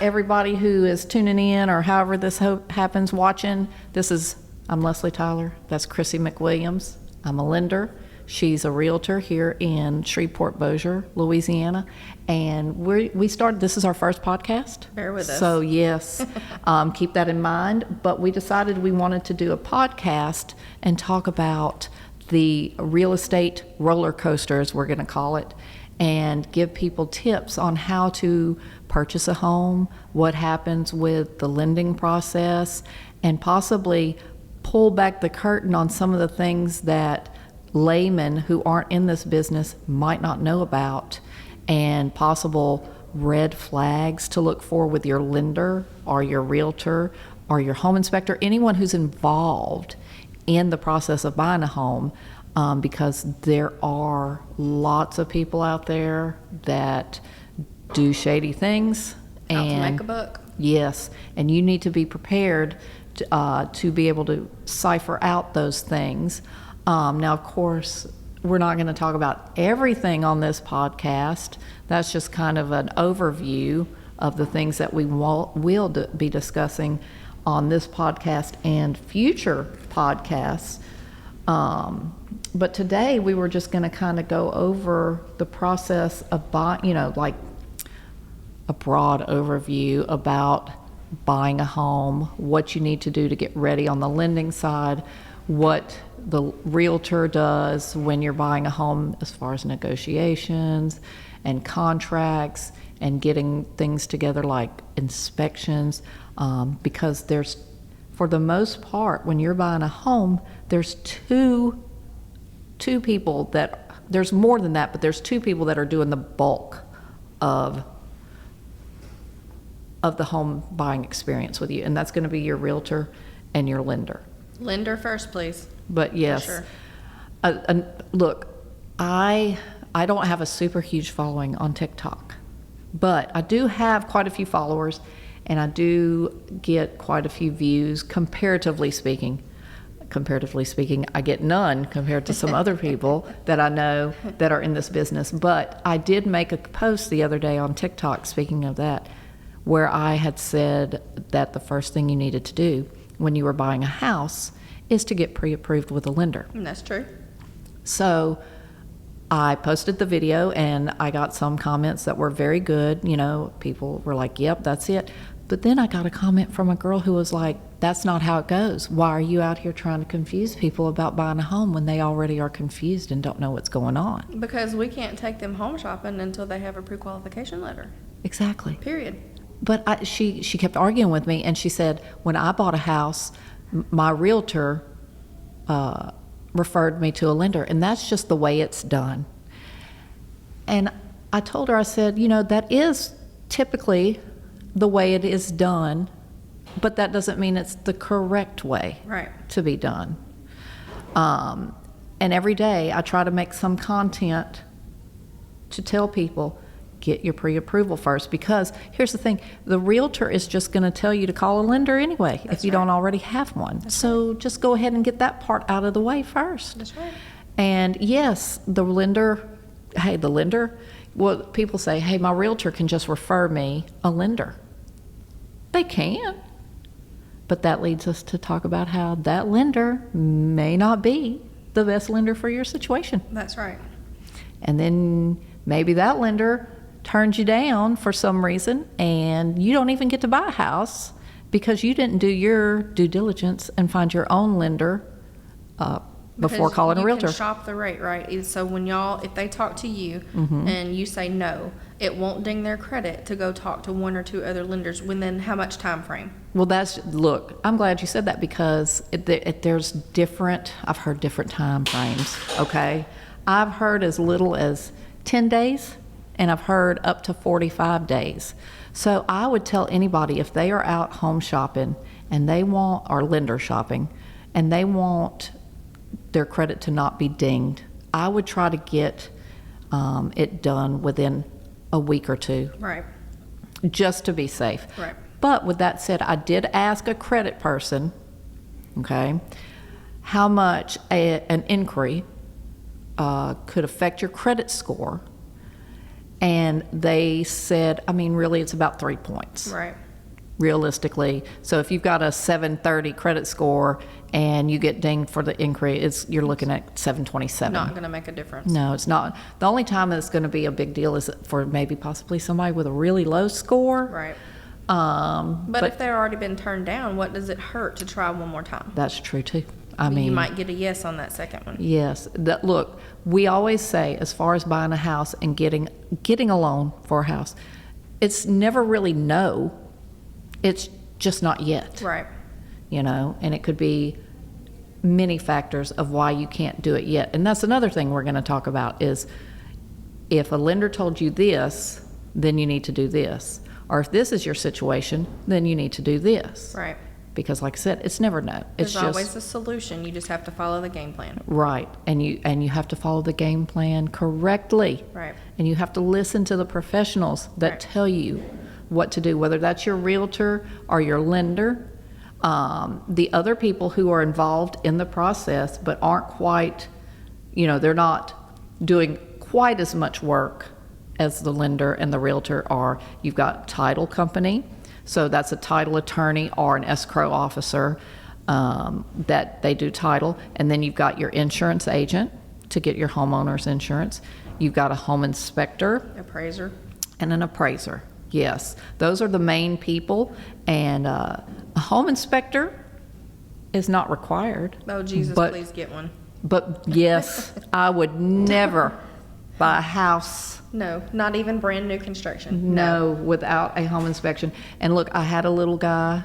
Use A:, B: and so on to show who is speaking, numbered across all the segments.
A: everybody who is tuning in or however this happens watching. I'm Leslie Tyler. That's Chrissy McWilliams. I'm a lender. She's a realtor here in Shreveport-Bossier, Louisiana. And we started, this is our first podcast.
B: Bear with us.
A: So yes, keep that in mind. But we decided we wanted to do a podcast and talk about the real estate roller coaster, as we're going to call it, and give people tips on how to purchase a home, what happens with the lending process, and possibly pull back the curtain on some of the things that laymen who aren't in this business might not know about, and possible red flags to look for with your lender or your realtor or your home inspector, anyone who's involved in the process of buying a home, because there are lots of people out there that do shady things.
B: Out to make a buck.
A: Yes, and you need to be prepared to be able to cipher out those things. Now, of course, we're not going to talk about everything on this podcast. That's just kind of an overview of the things that we will be discussing on this podcast and future podcasts. But today we were just going to kind of go over the process of buying, like a broad overview about buying a home, what you need to do to get ready on the lending side, what the realtor does when you're buying a home as far as negotiations and contracts and getting things together like inspections, because for the most part, when you're buying a home, there's two people there's more than that, but there's two people that are doing the bulk of the home buying experience with you, and that's going to be your realtor and your lender.
B: Lender first, please.
A: But yes,
B: For
A: sure. Look, I don't have a super huge following on TikTok, but I do have quite a few followers, and I do get quite a few views, comparatively speaking. Comparatively speaking, I get none compared to some other people that I know that are in this business. But I did make a post the other day on TikTok, speaking of that, where I had said that the first thing you needed to do when you were buying a house is to get pre-approved with a lender.
B: And that's true.
A: So I posted the video and I got some comments that were very good. People were like, yep, that's it. But then I got a comment from a girl who was like, that's not how it goes. Why are you out here trying to confuse people about buying a home when they already are confused and don't know what's going on?
B: Because we can't take them home shopping until they have a pre-qualification letter.
A: Exactly.
B: Period.
A: But she kept arguing with me, and she said, when I bought a house, my realtor referred me to a lender, and that's just the way it's done. And I told her, I said, that is typically the way it is done, but that doesn't mean it's the correct way to be done. And every day I try to make some content to tell people, get your pre-approval first, because here's the thing, the realtor is just going to tell you to call a lender anyway if you don't already have one. So just go ahead and get that part out of the way first.
B: That's right.
A: And yes, the lender, well, people say, hey, my realtor can just refer me a lender. They can. But that leads us to talk about how that lender may not be the best lender for your situation.
B: That's right.
A: And then maybe that lender turns you down for some reason, and you don't even get to buy a house because you didn't do your due diligence and find your own lender before calling a realtor.
B: You can shop the rate, right? So when if they talk to you and you say no, it won't ding their credit to go talk to one or two other lenders within how much time frame?
A: Well, look, I'm glad you said that, because I've heard different time frames, okay? I've heard as little as 10 days, and I've heard up to 45 days. So I would tell anybody, if they are out home shopping and or lender shopping, and they want their credit to not be dinged, I would try to get it done within a week or two.
B: Right.
A: Just to be safe.
B: Right.
A: But with that said, I did ask a credit person, okay, how much an inquiry could affect your credit score. And they said, I mean, really, it's about 3 points.
B: Right.
A: Realistically. So if you've got a 730 credit score and you get dinged for the increase, you're looking at 727.
B: Not going to make a difference.
A: No, it's not. The only time it's going to be a big deal is for maybe possibly somebody with a really low score.
B: Right.
A: But
B: But if they're already been turned down, what does it hurt to try one more time?
A: that's true too. I
B: You
A: mean,
B: might get a yes on that second one.
A: yes. Look, we always say, as far as buying a house and getting a loan for a house, it's never really no. It's just not yet.
B: Right.
A: And it could be many factors of why you can't do it yet. And that's another thing we're going to talk about is if a lender told you this, then you need to do this. Or if this is your situation, then you need to do this.
B: Right.
A: Because like I said, it's never no. It's
B: There's
A: just
B: always a solution. You just have to follow the game plan.
A: right. And you have to follow the game plan correctly.
B: Right.
A: And you have to listen to the professionals that
B: Right.
A: tell you what to do, whether that's your realtor or your lender, the other people who are involved in the process but aren't quite, they're not doing quite as much work as the lender and the realtor are. You've got title company, so that's a title attorney or an escrow officer that they do title, and then you've got your insurance agent to get your homeowner's insurance. You've got a home inspector
B: Appraiser.
A: and an appraiser. Yes, those are the main people, and a home inspector is not required.
B: Oh, Jesus,
A: But-
B: please get one.
A: But yes, I would never buy a house,
B: No, not even brand new construction.
A: no, without a home inspection. And look, I had a little guy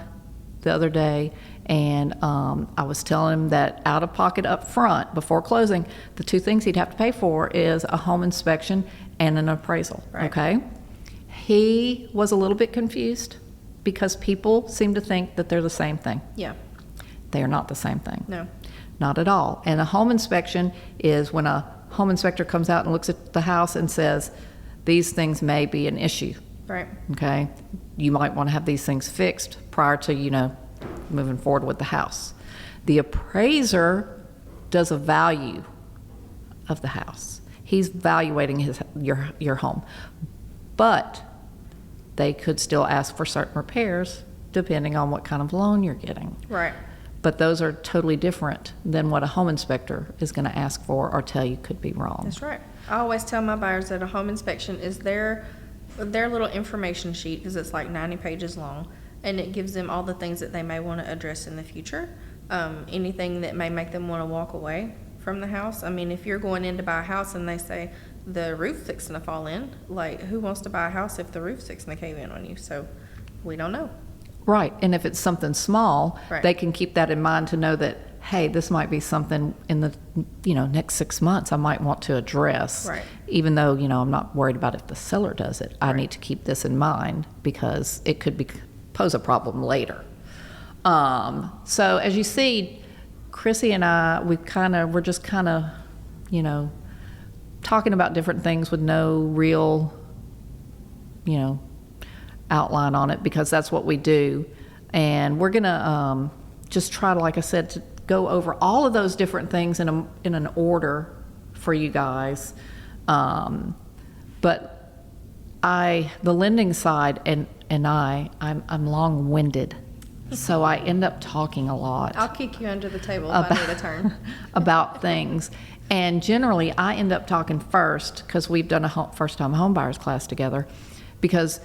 A: the other day, and I was telling him that out of pocket up front before closing, the 2 things he'd have to pay for is a home inspection and an appraisal.
B: Right.
A: Okay. He was a little bit confused because people seem to think that they're the same thing.
B: Yeah.
A: They are not the same thing.
B: No.
A: Not at all. And a home inspection is when a home inspector comes out and looks at the house and says, these things may be an issue.
B: Right.
A: Okay? You might want to have these things fixed prior to, moving forward with the house. The appraiser does a value of the house. He's valuating your home. But they could still ask for certain repairs depending on what kind of loan you're getting.
B: Right.
A: But those are totally different than what a home inspector is going to ask for or tell you could be wrong.
B: That's right. I always tell my buyers that a home inspection is their little information sheet, because it's like 90 pages long, and it gives them all the things that they may want to address in the future. Anything that may make them want to walk away from the house. I mean, if you're going in to buy a house and they say the roof's fixing to fall in, like, who wants to buy a house if the roof's fixing to cave in on you? So we don't know.
A: Right. And if it's something small,
B: Right.
A: they can keep that in mind to know that, hey, this might be something in the next 6 months I might want to address.
B: Right.
A: Even though, I'm not worried about if the seller does it. I
B: Right.
A: need to keep this in mind because it could pose a problem later. So as you see, Chrissy and I, we're just kind of, talking about different things with no real, outline on it, because that's what we do. And we're going to just try to, like I said, to go over all of those different things in an order for you guys. But the lending side and I'm long-winded, so I end up talking a lot
B: I'll kick you under the table if I need a turn.
A: about things. And generally, I end up talking first because we've done a first-time homebuyers class together, because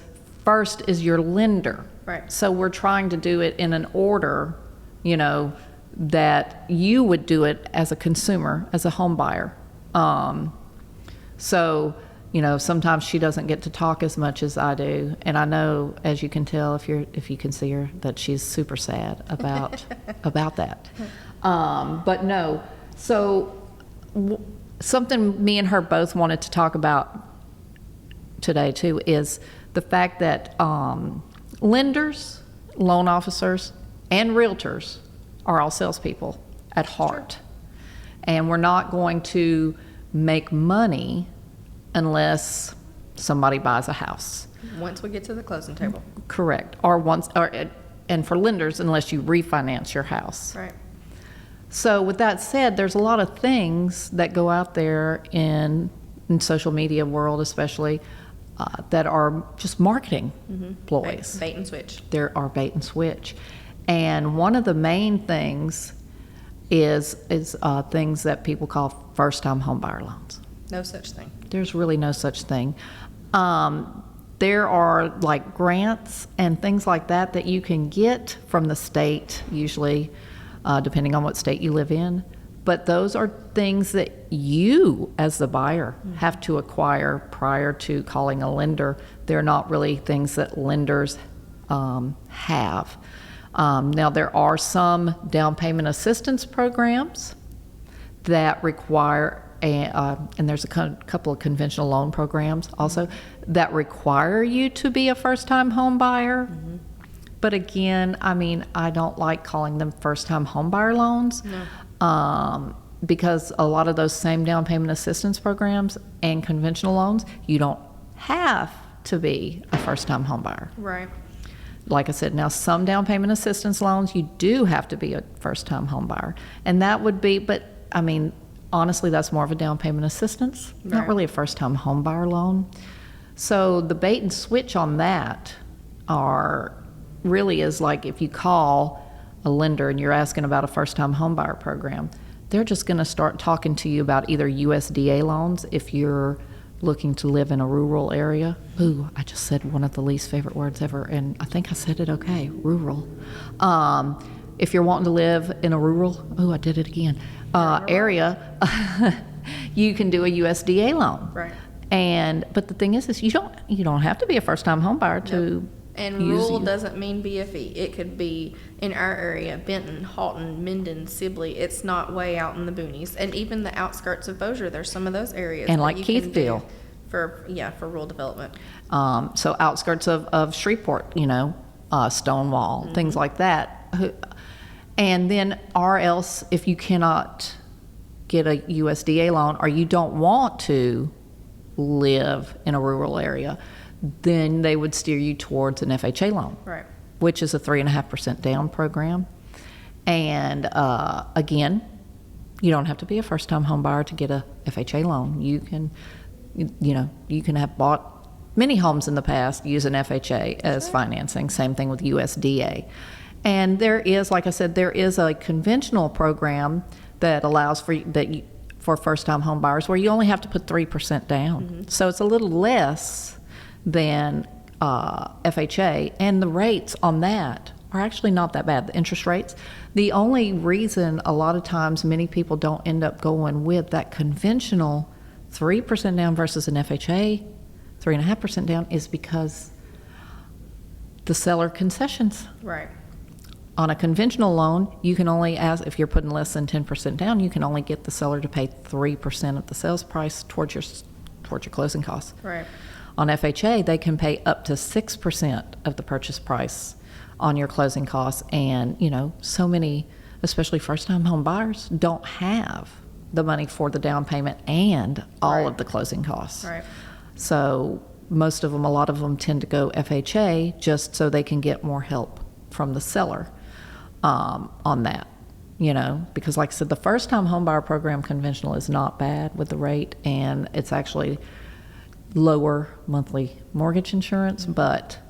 A: first is your lender.
B: Right.
A: So we're trying to do it in an order, that you would do it as a consumer, as a home buyer. So, sometimes she doesn't get to talk as much as I do, and I know, as you can tell if you can see her, that she's super sad about that. But no, so something me and her both wanted to talk about today too is the fact that lenders, loan officers, and realtors are all salespeople at heart. And we're not going to make money unless somebody buys a house.
B: Once we get to the closing table.
A: Correct. And for lenders, unless you refinance your house.
B: Right.
A: So with that said, there's a lot of things that go out there in social media world especially that are just marketing ploys.
B: Bait and switch.
A: There are bait and switch. And one of the main things is things that people call first-time homebuyer loans.
B: No such thing.
A: There's really no such thing. There are like grants and things like that you can get from the state, usually, depending on what state you live in. But those are things that you, as the buyer, have to acquire prior to calling a lender. They're not really things that lenders have. Now, there are some down payment assistance programs that require, and there's a couple of conventional loan programs also, that require you to be a first-time home buyer. But again, I mean, I don't like calling them first-time home buyer loans. Because a lot of those same down payment assistance programs and conventional loans, you don't have to be a first-time home buyer.
B: Right.
A: Like I said, now some down payment assistance loans, you do have to be a first-time home buyer. And that would be, but I mean, honestly, that's more of a down payment assistance, not
B: Right.
A: really a first-time home buyer loan. So the bait and switch on that really is like if you call a lender and you're asking about a first-time home buyer program, they're just going to start talking to you about either USDA loans if you're looking to live in a rural area. Ooh, I just said one of the least favorite words ever, and I think I said it okay, rural. If you're wanting to live in a rural, I did it again, area, you can do a USDA loan.
B: Right.
A: But the thing is you don't have to be a first-time home buyer to
B: And
A: use
B: rural
A: you.
B: doesn't mean BFE. It could be in our area, Benton, Halton, Minden, Sibley. It's not way out in the boonies. And even the outskirts of Bossier, there's some of those areas.
A: And
B: that
A: like
B: you can do
A: Keithville.
B: For rural development.
A: So outskirts of Shreveport, Stonewall, things like that. And then, or else, if you cannot get a USDA loan or you don't want to live in a rural area, then they would steer you towards an FHA loan,
B: Right.
A: which is a 3.5% down program. And again, you don't have to be a first-time home buyer to get a FHA loan. You can have bought many homes in the past using FHA as financing. Same thing with USDA. And there is, like I said, there is a conventional program that allows for first-time home buyers where you only have to put 3% down. So it's a little less than FHA, and the rates on that are actually not that bad, the interest rates. The only reason a lot of times many people don't end up going with that conventional 3% down versus an FHA 3.5% down is because the seller concessions.
B: Right.
A: On a conventional loan, you can only ask, if you're putting less than 10% down, you can only get the seller to pay 3% of the sales price towards your closing costs.
B: Right.
A: On FHA, they can pay up to 6% of the purchase price on your closing costs. And, so many, especially first-time home buyers, don't have the money for the down payment and all of the closing costs.
B: Right.
A: So a lot of them tend to go FHA just so they can get more help from the seller on that. Because like I said, the first-time home buyer program conventional is not bad with the rate, and it's actually lower monthly mortgage insurance, but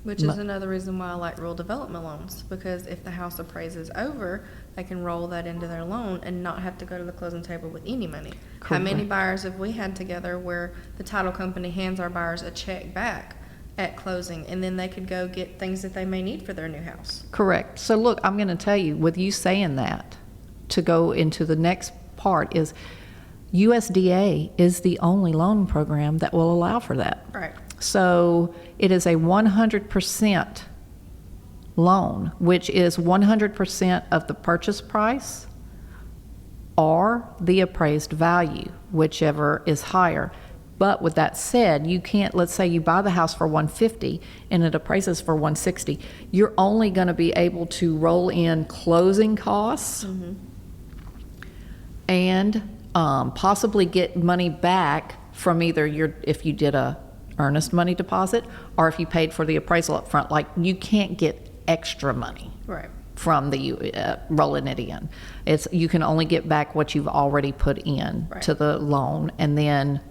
B: Which is another reason why I like rural development loans, because if the house appraises over, they can roll that into their loan and not have to go to the closing table with any money. How many
A: Correct.
B: buyers have we had together where the title company hands our buyers a check back at closing, and then they could go get things that they may need for their new house?
A: correct. So look, I'm going to tell you, with you saying that, to go into the next part is USDA is the only loan program that will allow for that.
B: Right.
A: So it is a 100% loan, which is 100% of the purchase price or the appraised value, whichever is higher. But with that said, you can't, let's say you buy the house for $150 and it appraises for $160. You're only going to be able to roll in closing costs and possibly get money back from either if you did a earnest money deposit or if you paid for the appraisal up front. Like, you can't get extra money
B: Right.
A: from the rolling it in. You can only get back what you've already put in
B: Right.
A: to the loan, and then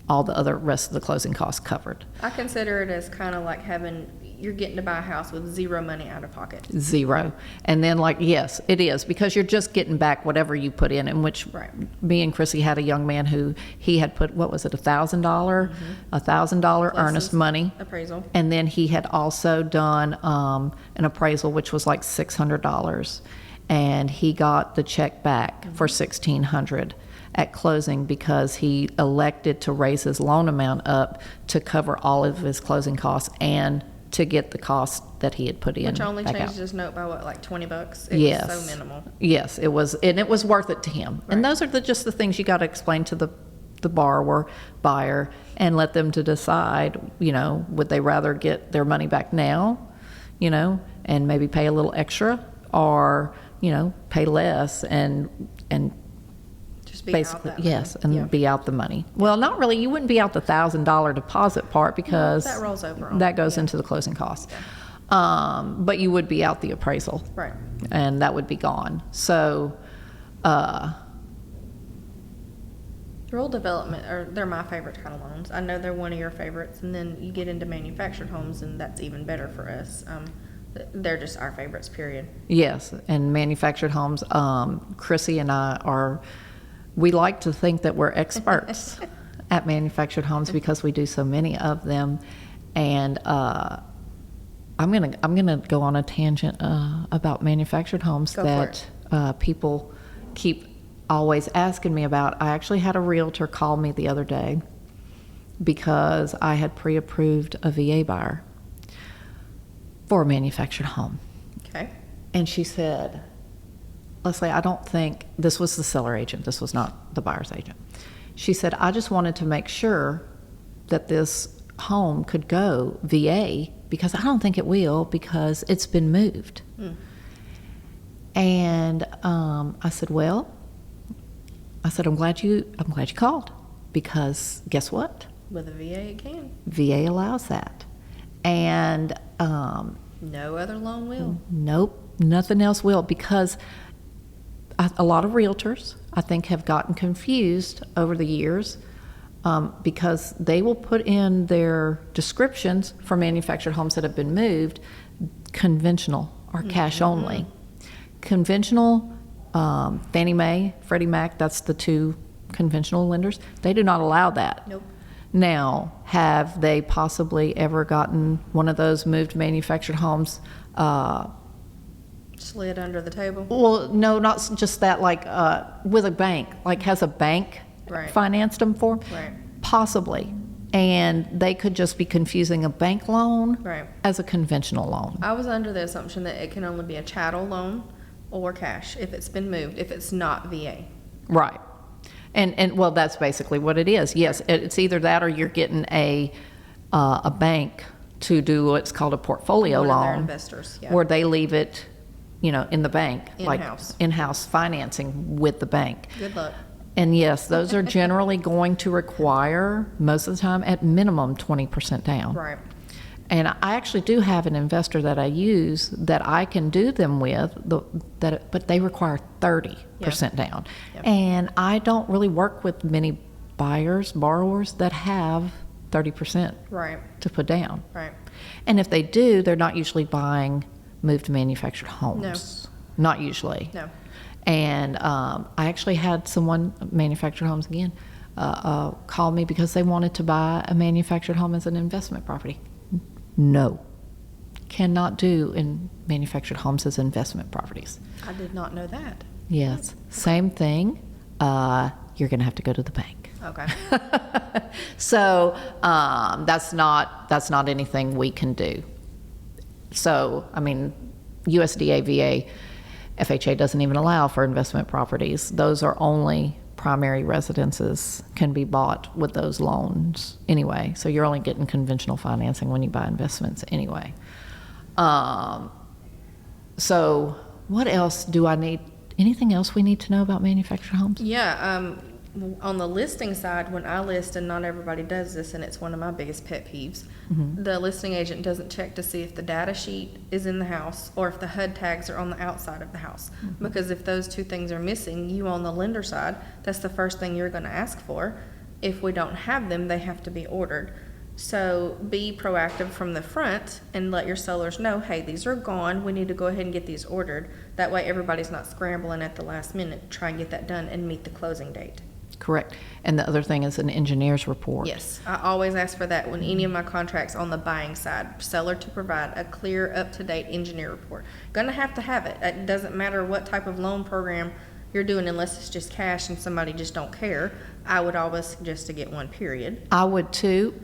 A: all the other rest of the closing costs covered.
B: I consider it as kind of like you're getting to buy a house with zero money out of pocket.
A: Zero. And then yes, it is, because you're just getting back whatever you put in which
B: Right.
A: me and Chrissy had a young man who he had put, what was it, $1,000
B: Plus
A: earnest
B: his
A: money.
B: appraisal.
A: And then he had also done an appraisal, which was like $600. And he got the check back for $1,600 at closing because he elected to raise his loan amount up to cover all of his closing costs and to get the cost that he had put in.
B: Which only
A: back
B: changed
A: out.
B: his note by what, like $20? It
A: Yes.
B: was so minimal.
A: Yes, it was, and it was worth it to him. And
B: Right.
A: those are just the things you got to explain to the borrower, buyer, and let them to decide, would they rather get their money back now, and maybe pay a little extra, or, pay less and
B: Just be
A: basically,
B: out that
A: yes,
B: money.
A: and be out the money. Well, not really. You wouldn't be out the $1,000 deposit part because
B: that rolls over on.
A: that goes into the closing costs. But you would be out the appraisal,
B: Right.
A: and that would be gone. So,
B: Rural development, they're my favorite kind of loans. I know they're one of your favorites, and then you get into manufactured homes, and that's even better for us. They're just our favorites, period.
A: yes, and manufactured homes. Chrissy and I we like to think that we're experts at manufactured homes because we do so many of them, and I'm gonna go on a tangent about manufactured homes
B: Go for
A: that people keep always asking me about. I actually had a realtor call me the other day because I had pre-approved a VA buyer for a manufactured home.
B: Okay.
A: And she said, Leslie, I don't think, this was the seller agent, this was not the buyer's agent. She said, I just wanted to make sure that this home could go VA because I don't think it will because it's been moved. And I said, I'm glad you called because guess what?
B: With a VA, it can.
A: VA allows that. And
B: No other loan will.
A: nope, nothing else will, because a lot of realtors, I think, have gotten confused over the years because they will put in their descriptions for manufactured homes that have been moved, conventional or cash only. Conventional, Fannie Mae, Freddie Mac, that's the two conventional lenders, they do not allow that.
B: Nope.
A: Now, have they possibly ever gotten one of those moved manufactured homes?
B: Slid under the table.
A: Well, no, not just that, with a bank. Has a bank
B: Right.
A: financed them for?
B: Right.
A: Possibly. And they could just be confusing a bank loan
B: Right.
A: as a conventional loan.
B: I was under the assumption that it can only be a chattel loan or cash if it's been moved, if it's not VA.
A: Right. And well, that's basically what it is. Yes, it's either that or you're getting a bank to do what's called a portfolio
B: One of their
A: loan,
B: investors, yeah.
A: where they leave it, in the bank,
B: In-house.
A: in-house financing with the bank.
B: Good luck.
A: And yes, those are generally going to require, most of the time, at minimum 20% down.
B: Right.
A: And I actually do have an investor that I use that I can do them with, but they require 30% down.
B: Yep.
A: And I don't really work with many borrowers that have 30%
B: Right.
A: to put down.
B: Right.
A: And if they do, they're not usually buying moved manufactured homes. Not usually.
B: No.
A: And I actually had someone, manufactured homes again, call me because they wanted to buy a manufactured home as an investment property. No, cannot do in manufactured homes as investment properties.
B: I did not know that.
A: Yes, same thing. You're going to have to go to the bank.
B: Okay.
A: So that's not anything we can do. So I mean, USDA, VA, FHA doesn't even allow for investment properties. Those are only primary residences can be bought with those loans anyway. So you're only getting conventional financing when you buy investments anyway. So what else do I need? Anything else we need to know about manufactured homes?
B: Yeah, on the listing side, when I list, and not everybody does this, and it's one of my biggest pet peeves, the listing agent doesn't check to see if the data sheet is in the house or if the HUD tags are on the outside of the house. Because if those two things are missing, you on the lender side, that's the first thing you're going to ask for If we don't have them, they have to be ordered. So be proactive from the front and let your sellers know, hey, these are gone. We need to go ahead and get these ordered. That way everybody's not scrambling at the last minute to try and get that done and meet the closing date.
A: Correct. And the other thing is an engineer's report.
B: Yes, I always ask for that when any of my contracts on the buying side, seller to provide a clear, up-to-date engineer report. Gonna have to have it. It doesn't matter what type of loan program you're doing unless it's just cash and somebody just don't care. I would always suggest to get one, period.
A: I would too.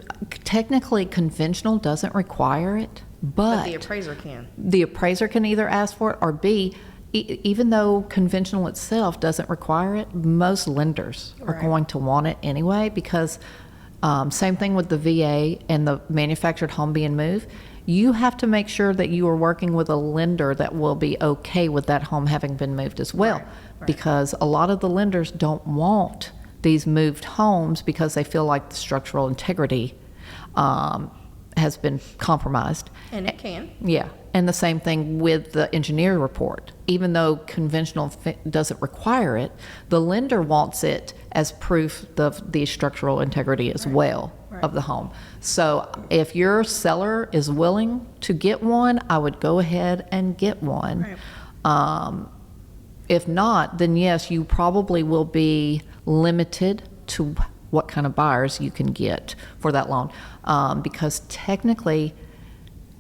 A: Technically, conventional doesn't require it,
B: But the appraiser can.
A: the appraiser can either ask for it, or B, even though conventional itself doesn't require it, most lenders are
B: Right.
A: going to want it anyway, because same thing with the VA and the manufactured home being moved. You have to make sure that you are working with a lender that will be okay with that home having been moved as well.
B: Right.
A: Because a lot of the lenders don't want these moved homes because they feel like the structural integrity has been compromised.
B: And it can.
A: Yeah, and the same thing with the engineer report. Even though conventional doesn't require it, the lender wants it as proof of the structural integrity as well
B: Right.
A: of the home. So if your seller is willing to get one, I would go ahead and get one.
B: Right.
A: If not, then yes, you probably will be limited to what kind of buyers you can get for that loan. Because technically,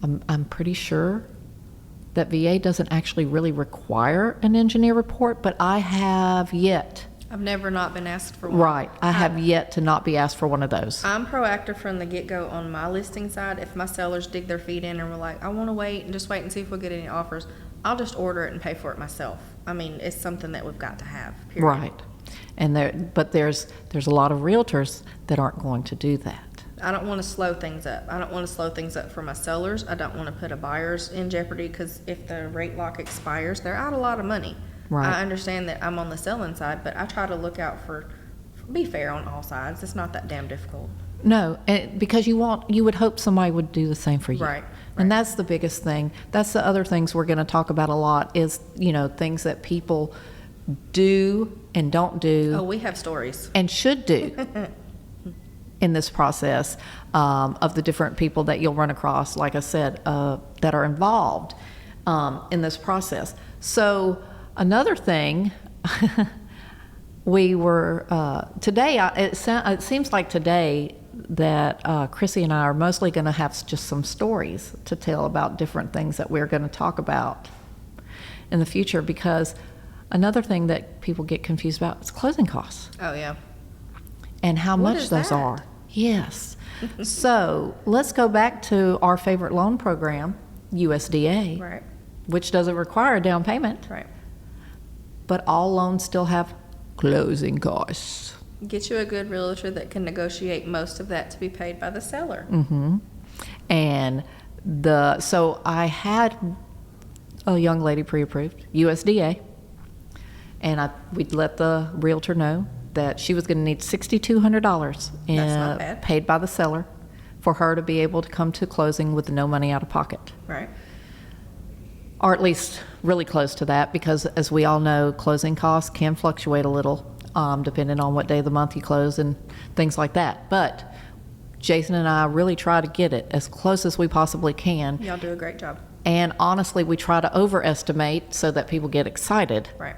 A: I'm pretty sure that VA doesn't actually really require an engineer report, but I have yet,
B: I've never not been asked for one.
A: right, I have yet to not be asked for one of those.
B: I'm proactive from the get-go on my listing side. If my sellers dig their feet in and were like, I want to wait and just wait and see if we'll get any offers, I'll just order it and pay for it myself. I mean, it's something that we've got to have, period.
A: Right. And there's a lot of realtors that aren't going to do that.
B: I don't want to slow things up. I don't want to slow things up for my sellers. I don't want to put a buyers in jeopardy, because if the rate lock expires, they're out a lot of money.
A: Right.
B: I understand that I'm on the selling side, but I try to look out be fair on all sides. It's not that damn difficult.
A: No, because you would hope somebody would do the same for you.
B: Right,
A: And that's the biggest thing. That's the other things we're going to talk about a lot is, things that people do and don't do
B: Oh, we have stories.
A: and should do in this process of the different people that you'll run across, like I said, that are involved in this process. So another thing, we were, today, it seems like today that Chrissy and I are mostly going to have just some stories to tell about different things that we're going to talk about in the future, because another thing that people get confused about is closing costs
B: Oh, yeah.
A: and how
B: What
A: much
B: is
A: those
B: that?
A: are. Yes. So let's go back to our favorite loan program, USDA,
B: Right,
A: which doesn't require a down payment,
B: right.
A: but all loans still have closing costs.
B: Get you a good realtor that can negotiate most of that to be paid by the seller.
A: And so I had a young lady pre-approved, USDA, and we'd let the realtor know that she was going to need $6,200
B: That's not bad.
A: paid by the seller for her to be able to come to closing with no money out of pocket.
B: Right.
A: Or at least really close to that, because as we all know, closing costs can fluctuate a little depending on what day of the month you close and things like that. But Jason and I really try to get it as close as we possibly can.
B: Y'all do a great job.
A: And honestly, we try to overestimate so that people get excited.
B: Right.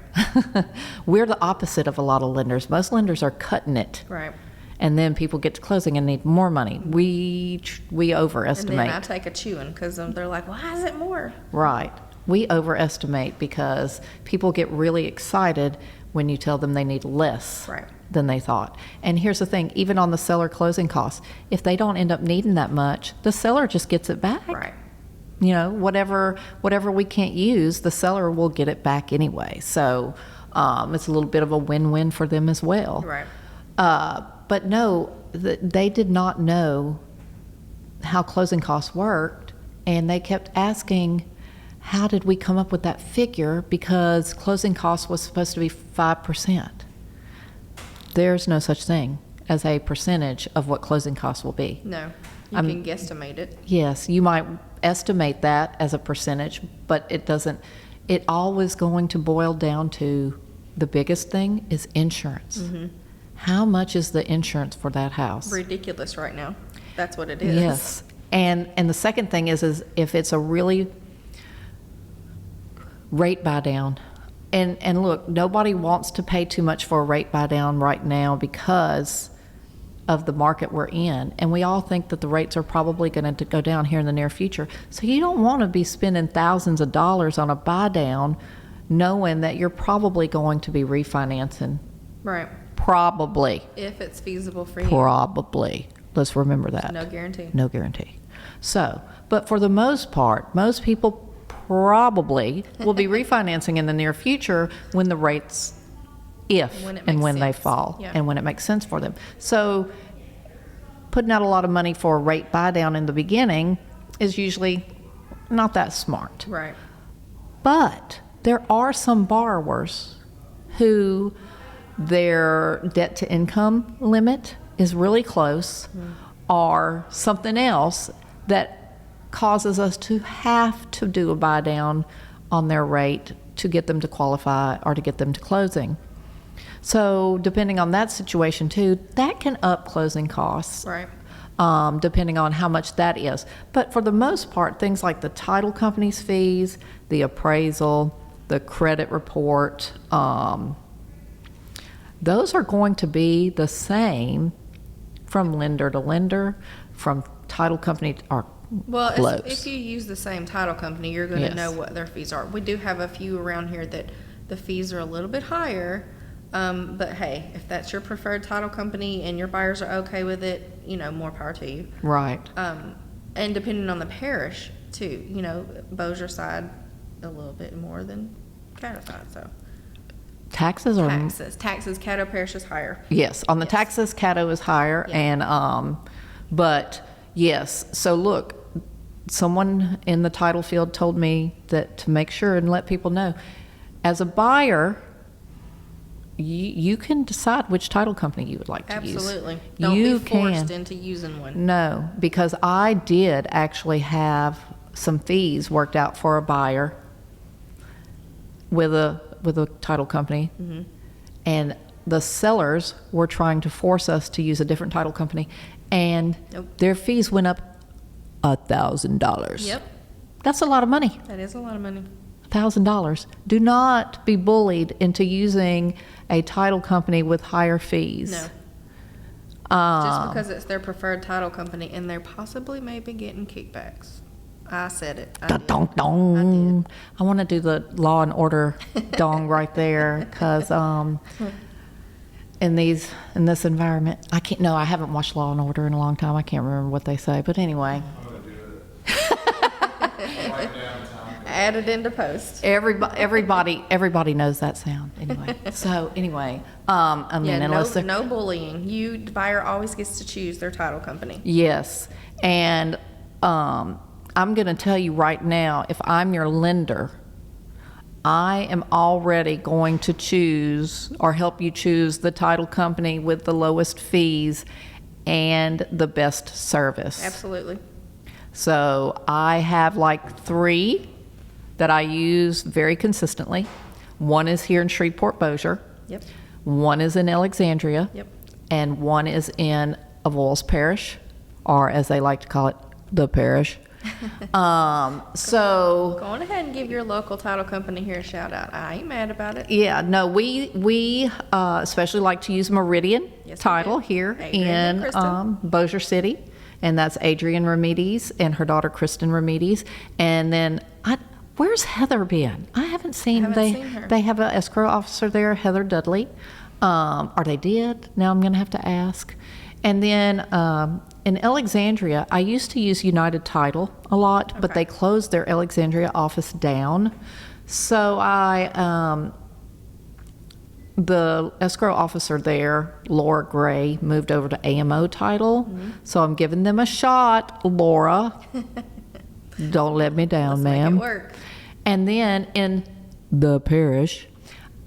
A: We're the opposite of a lot of lenders. Most lenders are cutting it.
B: Right.
A: And then people get to closing and need more money. We
B: And then
A: overestimate.
B: I take a chewing because they're like, why is it more?
A: Right. We overestimate because people get really excited when you tell them they need less
B: Right.
A: than they thought. And here's the thing, even on the seller closing costs, if they don't end up needing that much, the seller just gets it back.
B: Right.
A: Whatever we can't use, the seller will get it back anyway. So it's a little bit of a win-win for them as well.
B: Right.
A: But no, they did not know how closing costs worked, and they kept asking, how did we come up with that figure? Because closing costs was supposed to be 5%. There's no such thing as a percentage of what closing costs will be.
B: No. You
A: I'm-
B: can guesstimate it.
A: Yes, you might estimate that as a percentage, but it doesn't. It always going to boil down to the biggest thing is insurance. how much is the insurance for that house?
B: Ridiculous right now. That's what it is.
A: Yes. And the second thing is if it's a really rate buy down. And look, nobody wants to pay too much for a rate buy down right now because of the market we're in. And we all think that the rates are probably going to go down here in the near future. So you don't want to be spending thousands of dollars on a buy down knowing that you're probably going to be refinancing.
B: Right.
A: Probably.
B: If it's feasible for you.
A: Probably. Let's remember that.
B: No guarantee.
A: No guarantee. So, but for the most part, most people probably will be refinancing in the near future when the rates,
B: When it
A: and
B: makes
A: when they
B: sense.
A: fall,
B: Yeah.
A: and when it makes sense for them. So, putting out a lot of money for a rate buy down in the beginning is usually not that smart.
B: Right.
A: But there are some borrowers who their debt to income limit is really close, or something else that causes us to have to do a buy down on their rate to get them to qualify or to get them to closing. So depending on that situation too, that can up closing costs.
B: Right.
A: Depending on how much that is. But for the most part, things like the title company's fees, the appraisal, the credit report, those are going to be the same from lender to lender, from title company or
B: Well,
A: close.
B: if you use the same title company, you're going to
A: Yes.
B: know what their fees are. We do have a few around here that the fees are a little bit higher. But hey, if that's your preferred title company and your buyers are okay with it, more power to you.
A: Right.
B: And depending on the parish too, Bossier side a little bit more than Caddo side. So
A: Taxes are
B: taxes, Caddo parish is higher.
A: Yes, on the
B: Yes.
A: taxes, Caddo is higher,
B: Yeah.
A: and but yes. So look, someone in the title field told me that to make sure and let people know, as a buyer, you can decide which title company you would like to use.
B: Absolutely. Don't
A: You
B: be forced
A: can.
B: into using one.
A: No, because I did actually have some fees worked out for a buyer with a title company, and the sellers were trying to force us to use a different title company, and
B: Nope.
A: their fees went up $1,000.
B: Yep.
A: That's a lot of money.
B: That is a lot of money.
A: $1,000. Do not be bullied into using a title company with higher fees.
B: No.
A: Um,
B: Just because it's their preferred title company and they're possibly maybe getting kickbacks. I said it. I did.
A: Dong, dong. I want to do the Law and Order dong right there, because in this environment, I can't. No, I haven't watched Law and Order in a long time. I can't remember what they say, but anyway,
B: Add it into post.
A: everybody knows that sound. Anyway, so anyway, I mean,
B: Yeah,
A: unless they're
B: no bullying. The buyer always gets to choose their title company.
A: yes, and I'm going to tell you right now, if I'm your lender, I am already going to choose or help you choose the title company with the lowest fees and the best service.
B: Absolutely.
A: So I have like 3 that I use very consistently. One is here in Shreveport, Bossier.
B: Yep.
A: One is in Alexandria.
B: Yep.
A: And one is in Avoyelles Parish, or as they like to call it, the parish. So
B: Go on ahead and give your local title company here a shout out. I ain't mad about it.
A: yeah, no, we especially like to use Meridian
B: Yes, we
A: title
B: do.
A: here
B: Adrian and
A: in
B: Kristen.
A: Bossier City, and that's Adrian Ramirez and her daughter Kristen Ramirez. And then where's Heather been? I haven't seen.
B: Haven't
A: they
B: seen her.
A: they have an escrow officer there, Heather Dudley, or they did. Now I'm going to have to ask. And then in Alexandria, I used to use United Title a lot, but
B: Okay.
A: they closed their Alexandria office down. So the escrow officer there, Laura Gray, moved over to AMO Title.
B: Mm-hmm.
A: So I'm giving them a shot, Laura. Don't let me down,
B: Let's make
A: ma'am.
B: it work.
A: And then in the parish,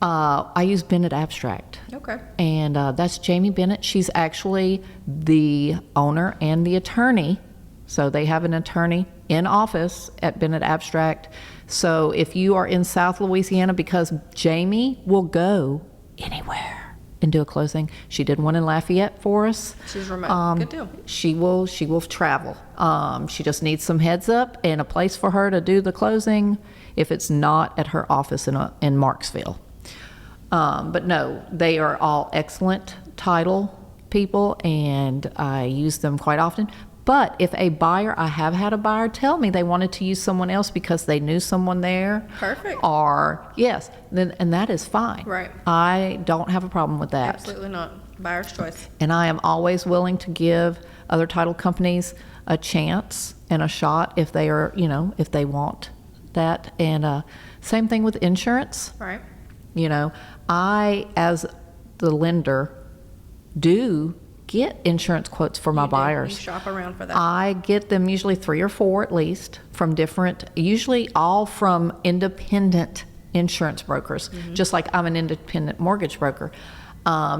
A: I use Bennett Abstract.
B: Okay.
A: And that's Jamie Bennett. She's actually the owner and the attorney. So they have an attorney in office at Bennett Abstract. So if you are in South Louisiana, because Jamie will go anywhere. and do a closing. She did one in Lafayette for us.
B: She's remote. Good deal.
A: She will travel. She just needs some heads up and a place for her to do the closing if it's not at her office in Marksville. But no, they are all excellent title people, and I use them quite often. But if I have had a buyer tell me they wanted to use someone else because they knew someone there.
B: Perfect.
A: Or, yes, and that is fine.
B: Right.
A: I don't have a problem with that.
B: Absolutely not. Buyer's choice.
A: And I am always willing to give other title companies a chance and a shot if they are, if they want that. And same thing with insurance.
B: Right.
A: I, as the lender, do get insurance quotes for my buyers.
B: You shop around for that.
A: I get them usually 3 or 4 at least from usually all from independent insurance brokers, just like I'm an independent mortgage broker,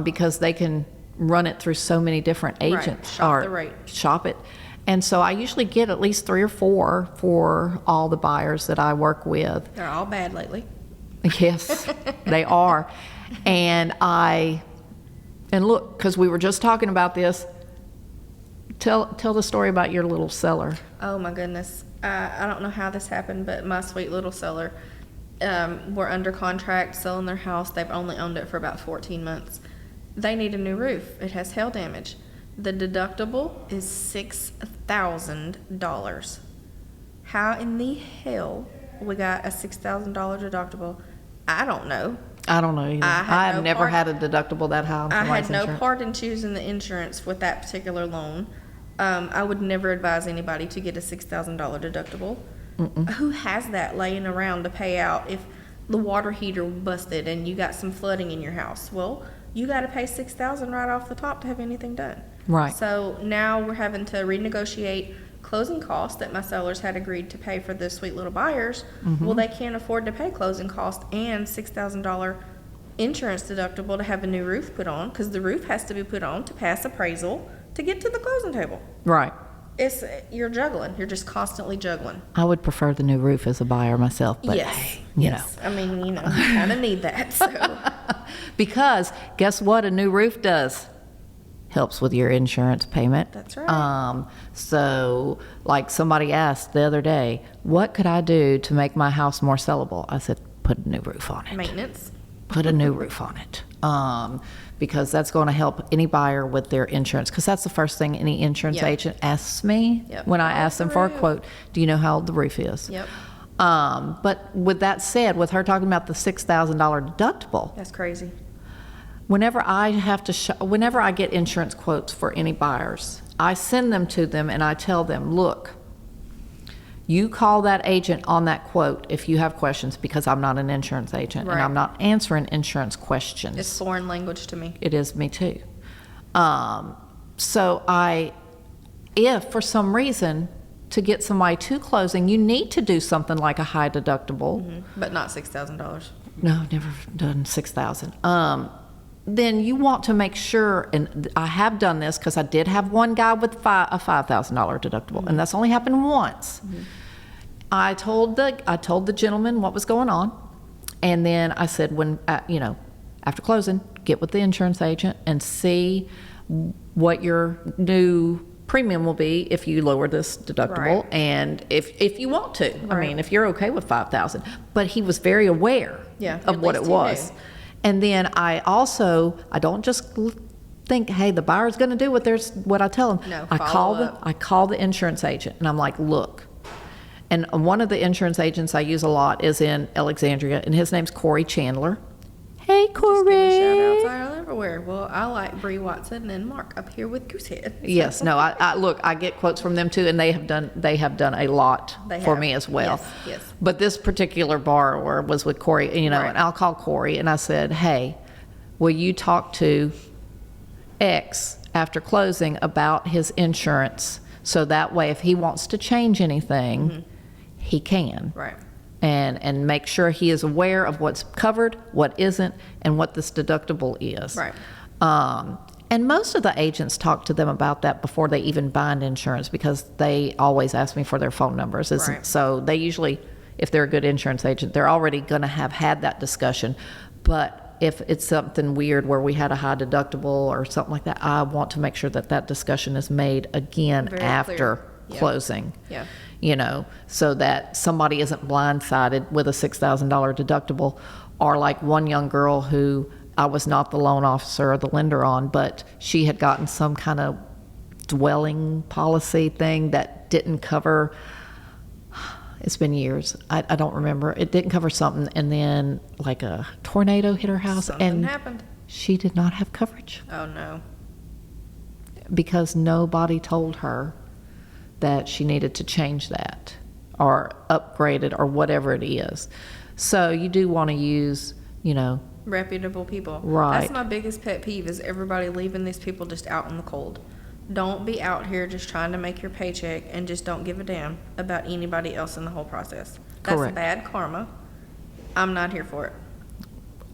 A: because they can run it through so many different agents.
B: Shop the rate.
A: Shop it. And so I usually get at least 3 or 4 for all the buyers that I work with.
B: They're all bad lately.
A: Yes, they are. And look, because we were just talking about this, tell the story about your little seller.
B: Oh my goodness. I don't know how this happened, but my sweet little seller, were under contract selling their house. They've only owned it for about 14 months. They need a new roof. It has hail damage. The deductible is $6,000. How in the hell we got a $6,000 deductible? I don't know.
A: I don't know either. I have never had a deductible that high.
B: I had no part in choosing the insurance with that particular loan. I would never advise anybody to get a $6,000 deductible. Who has that laying around to pay out if the water heater busted and you got some flooding in your house? Well, you got to pay $6,000 right off the top to have anything done.
A: Right.
B: So now we're having to renegotiate closing costs that my sellers had agreed to pay for the sweet little buyers. Well, they can't afford to pay closing costs and $6,000 insurance deductible to have a new roof put on, because the roof has to be put on to pass appraisal to get to the closing table.
A: Right.
B: You're juggling. You're just constantly juggling.
A: I would prefer the new roof as a buyer myself, but
B: Yes.
A: you know.
B: I mean, you kind of need that. So
A: Because guess what a new roof does? Helps with your insurance payment.
B: That's right.
A: So like somebody asked the other day, what could I do to make my house more sellable? I said, put a new roof on it.
B: Maintenance.
A: Put a new roof on it. Because that's going to help any buyer with their insurance. Because that's the first thing any insurance agent asks me when I ask them for a quote. Do you know how old the roof is?
B: Yep.
A: But with that said, with her talking about the $6,000 deductible,
B: That's crazy.
A: whenever I have to, whenever I get insurance quotes for any buyers, I send them to them and I tell them, look, you call that agent on that quote if you have questions, because I'm not an insurance agent and I'm not answering insurance questions.
B: It's foreign language to me.
A: It is me too. So if for some reason to get somebody to closing, you need to do something like a high deductible.
B: But not $6,000.
A: No, never done 6,000. Then you want to make sure, and I have done this because I did have one guy with a $5,000 deductible, and that's only happened once. I told the gentleman what was going on, and then I said, when after closing, get with the insurance agent and see what your new premium will be if you lower this deductible, and if you want to. I mean, if you're okay with 5,000. But he was very aware of what it was. And then I don't just think, hey, the buyer's going to do what I tell him.
B: No,
A: I call the insurance agent, and I'm like, look. And one of the insurance agents I use a lot is in Alexandria, and his name's Corey Chandler. Hey, Corey.
B: Just giving shout outs all everywhere. Well, I like Bree Watson and Mark up here with Goosehead.
A: Yes, no, I look, I get quotes from them too, and they have done a lot for me as well.
B: Yes.
A: But this particular borrower was with Corey, and I'll call Corey, and I said, hey, will you talk to X after closing about his insurance, so that way if he wants to change anything, he can.
B: Right.
A: And make sure he is aware of what's covered, what isn't, and what this deductible is.
B: Right.
A: And most of the agents talk to them about that before they even bind insurance, because they always ask me for their phone numbers.
B: Right.
A: So they usually, if they're a good insurance agent, they're already going to have had that discussion. But if it's something weird where we had a high deductible or something like that, I want to make sure that that discussion is made again
B: Very
A: after
B: clear. Yeah.
A: closing.
B: Yeah.
A: You know, so that somebody isn't blindsided with a $6,000 deductible, or like one young girl who I was not the loan officer or the lender on, but she had gotten some kind of dwelling policy thing that didn't cover. It's been years. I don't remember. It didn't cover something, and then like a tornado hit her house,
B: Something
A: and
B: happened.
A: she did not have coverage
B: Oh no.
A: because nobody told her that she needed to change that or upgrade it or whatever it is. So you do want to use, you know,
B: Reputable people.
A: Right.
B: That's my biggest pet peeve is everybody leaving these people just out in the cold. Don't be out here just trying to make your paycheck and just don't give a damn about anybody else in the whole process. That's
A: Correct.
B: bad karma. I'm not here for it.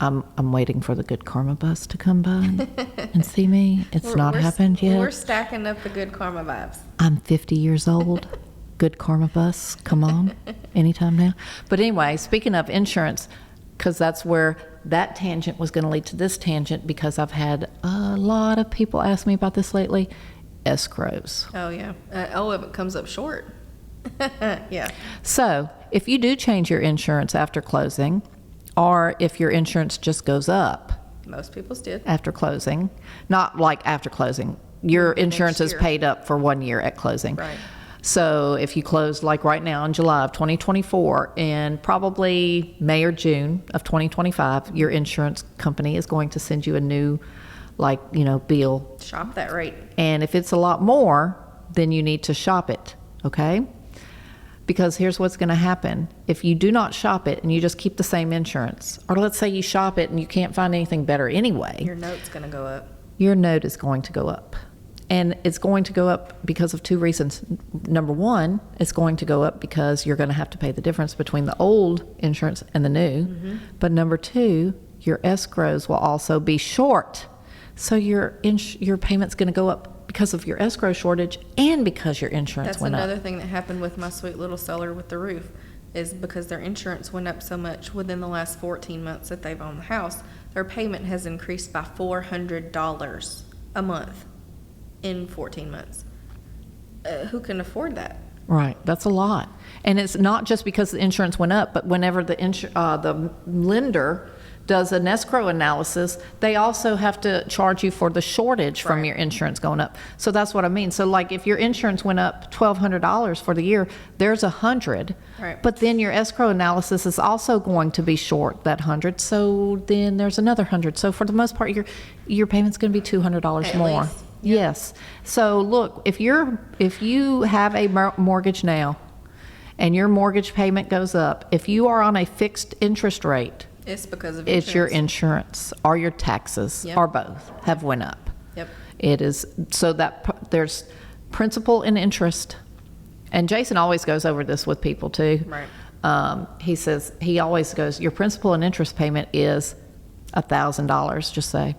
A: I'm waiting for the good karma bus to come by and see me. It's
B: We're-
A: not
B: we're-
A: happened yet.
B: We're stacking up the good karma vibes.
A: I'm 50 years old. Good karma bus, come on, anytime now. But anyway, speaking of insurance, because that's where that tangent was going to lead to this tangent, because I've had a lot of people ask me about this lately. Escrows.
B: Oh yeah. If it comes up short. Yeah.
A: So if you do change your insurance after closing, or if your insurance just goes up
B: Most people's did.
A: after closing, not like after closing, your insurance is
B: year.
A: paid up for 1 year at closing.
B: Right.
A: So if you close like right now in July of 2024, and probably May or June of 2025, your insurance company is going to send you a new, like, you know, bill.
B: Shop that rate.
A: And if it's a lot more, then you need to shop it, okay? Because here's what's going to happen. If you do not shop it and you just keep the same insurance, or let's say you shop it and you can't find anything better anyway,
B: Your note's gonna go up.
A: your note is going to go up. And it's going to go up because of two reasons. Number one, it's going to go up because you're going to have to pay the difference between the old insurance and the new. But number two, your escrows will also be short. So your payment's going to go up because of your escrow shortage and because your insurance
B: That's
A: went
B: another
A: up.
B: thing that happened with my sweet little seller with the roof, is because their insurance went up so much within the last 14 months that they've owned the house, their payment has increased by $400 a month in 14 months. Who can afford that?
A: Right, that's a lot. And it's not just because the insurance went up, but whenever the lender does an escrow analysis, they also have to charge you for the shortage from
B: Right.
A: your insurance going up. So that's what I mean. So like if your insurance went up $1,200 for the year, there's $100.
B: Right.
A: But then your escrow analysis is also going to be short that $100. So then there's another $100. So for the most part, your payment's going to be $200
B: At
A: more.
B: least.
A: Yes. So look, if you have a mortgage now and your mortgage payment goes up, if you are on a fixed interest rate,
B: It's because of
A: it's your
B: insurance.
A: insurance or your taxes
B: Yep.
A: or both have went up.
B: Yep.
A: It is so that there's principal and interest. And Jason always goes over this with people too.
B: Right.
A: He says, he always goes, your principal and interest payment is $1,000, just say.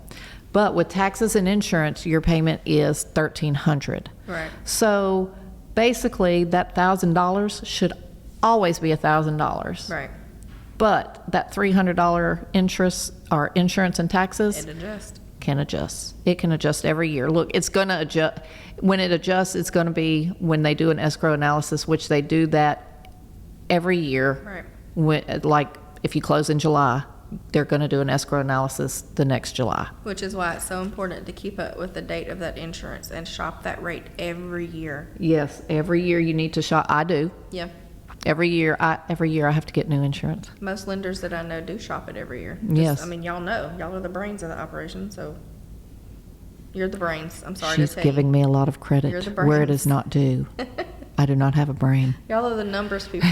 A: But with taxes and insurance, your payment is $1,300.
B: Right.
A: So basically, that $1,000 should always be $1,000.
B: Right.
A: But that $300 interest or insurance and taxes
B: It adjusts.
A: can adjust. It can adjust every year. Look, it's going to adjust. When it adjusts, it's going to be when they do an escrow analysis, which they do that every year.
B: Right.
A: When, like if you close in July, they're going to do an escrow analysis the next July.
B: Which is why it's so important to keep up with the date of that insurance and shop that rate every year.
A: Yes, every year you need to shop. I do.
B: Yeah.
A: Every year I have to get new insurance.
B: Most lenders that I know do shop it every year.
A: Yes.
B: I mean, y'all know. Y'all are the brains of the operation, so you're the brains. I'm sorry
A: She's
B: to tell
A: giving
B: you.
A: me a lot of
B: You're
A: credit
B: the
A: where it
B: brains.
A: is not due. I do not have a brain.
B: Y'all are the numbers people.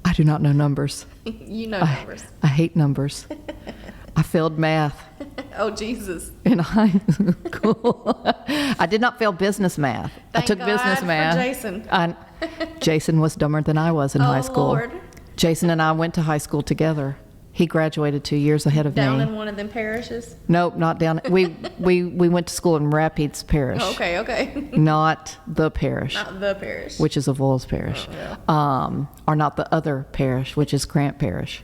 A: I do not know numbers.
B: You know
A: I,
B: numbers.
A: I hate numbers. I failed math
B: Oh, Jesus.
A: in high school. I did not fail business math. I
B: Thank
A: took
B: God
A: business
B: for
A: math.
B: Jason.
A: Jason was dumber than I was in
B: Oh,
A: high school.
B: Lord.
A: Jason and I went to high school together. He graduated 2 years ahead of
B: Down
A: me.
B: in one of them parishes?
A: Nope, not down. We went to school in Rapides Parish,
B: Oh, okay.
A: not the parish,
B: Not the parish.
A: which is Avoyelles Parish, or not the other parish, which is Grant Parish.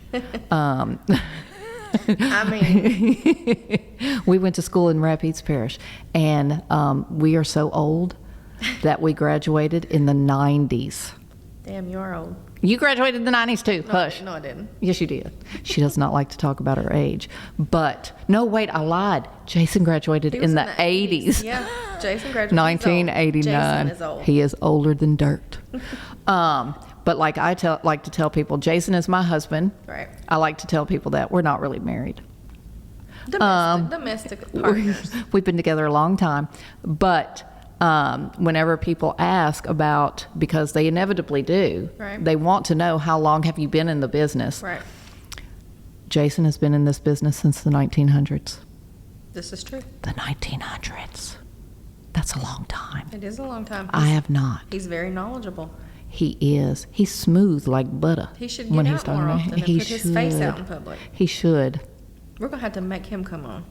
B: I mean,
A: We went to school in Rapides Parish, and we are so old that we graduated in the 90s.
B: damn, you're old.
A: You graduated in the 90s too. Hush.
B: No, I didn't.
A: Yes, you did. She does not like to talk about her age. But, no, wait, I lied. Jason graduated
B: He was
A: in the 80s.
B: Yeah, Jason graduated.
A: 1989.
B: Jason is old.
A: He is older than dirt. But like like to tell people, Jason is my husband.
B: Right.
A: I like to tell people that we're not really married.
B: Domestic partners.
A: We've been together a long time. But whenever people ask about, because they inevitably do,
B: Right.
A: they want to know how long have you been in the business.
B: Right.
A: Jason has been in this business since the 1900s.
B: This is true.
A: The 1900s. That's a long time.
B: It is a long time.
A: I have not.
B: He's very knowledgeable.
A: He is. He's smooth like butter.
B: He should get
A: when
B: out
A: he's
B: more
A: talking about-
B: often and
A: he
B: put his face
A: should.
B: out in public.
A: He should.
B: We're gonna have to make him come on.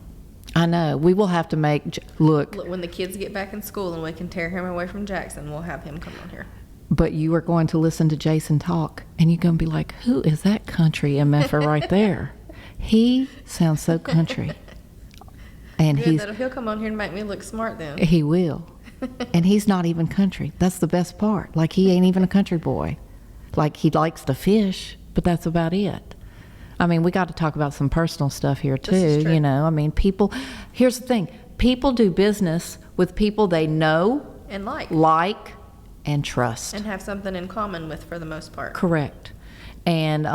A: I know. We will have to make. Look,
B: Look, when the kids get back in school and we can tear him away from Jackson, we'll have him come on here.
A: but you are going to listen to Jason talk, and you're going to be like, "Who is that country MFer right there? He sounds so country." And
B: Good, he'll come on here and make me look smart then.
A: he will. And he's not even country. That's the best part. Like, he ain't even a country boy. Like, he likes to fish, but that's about it. I mean, we got to talk about some personal stuff here
B: This is
A: too,
B: true.
A: you know. I mean, here's the thing. People do business with people they know,
B: And
A: like, and trust.
B: and have something in common with for the most part.
A: Correct. And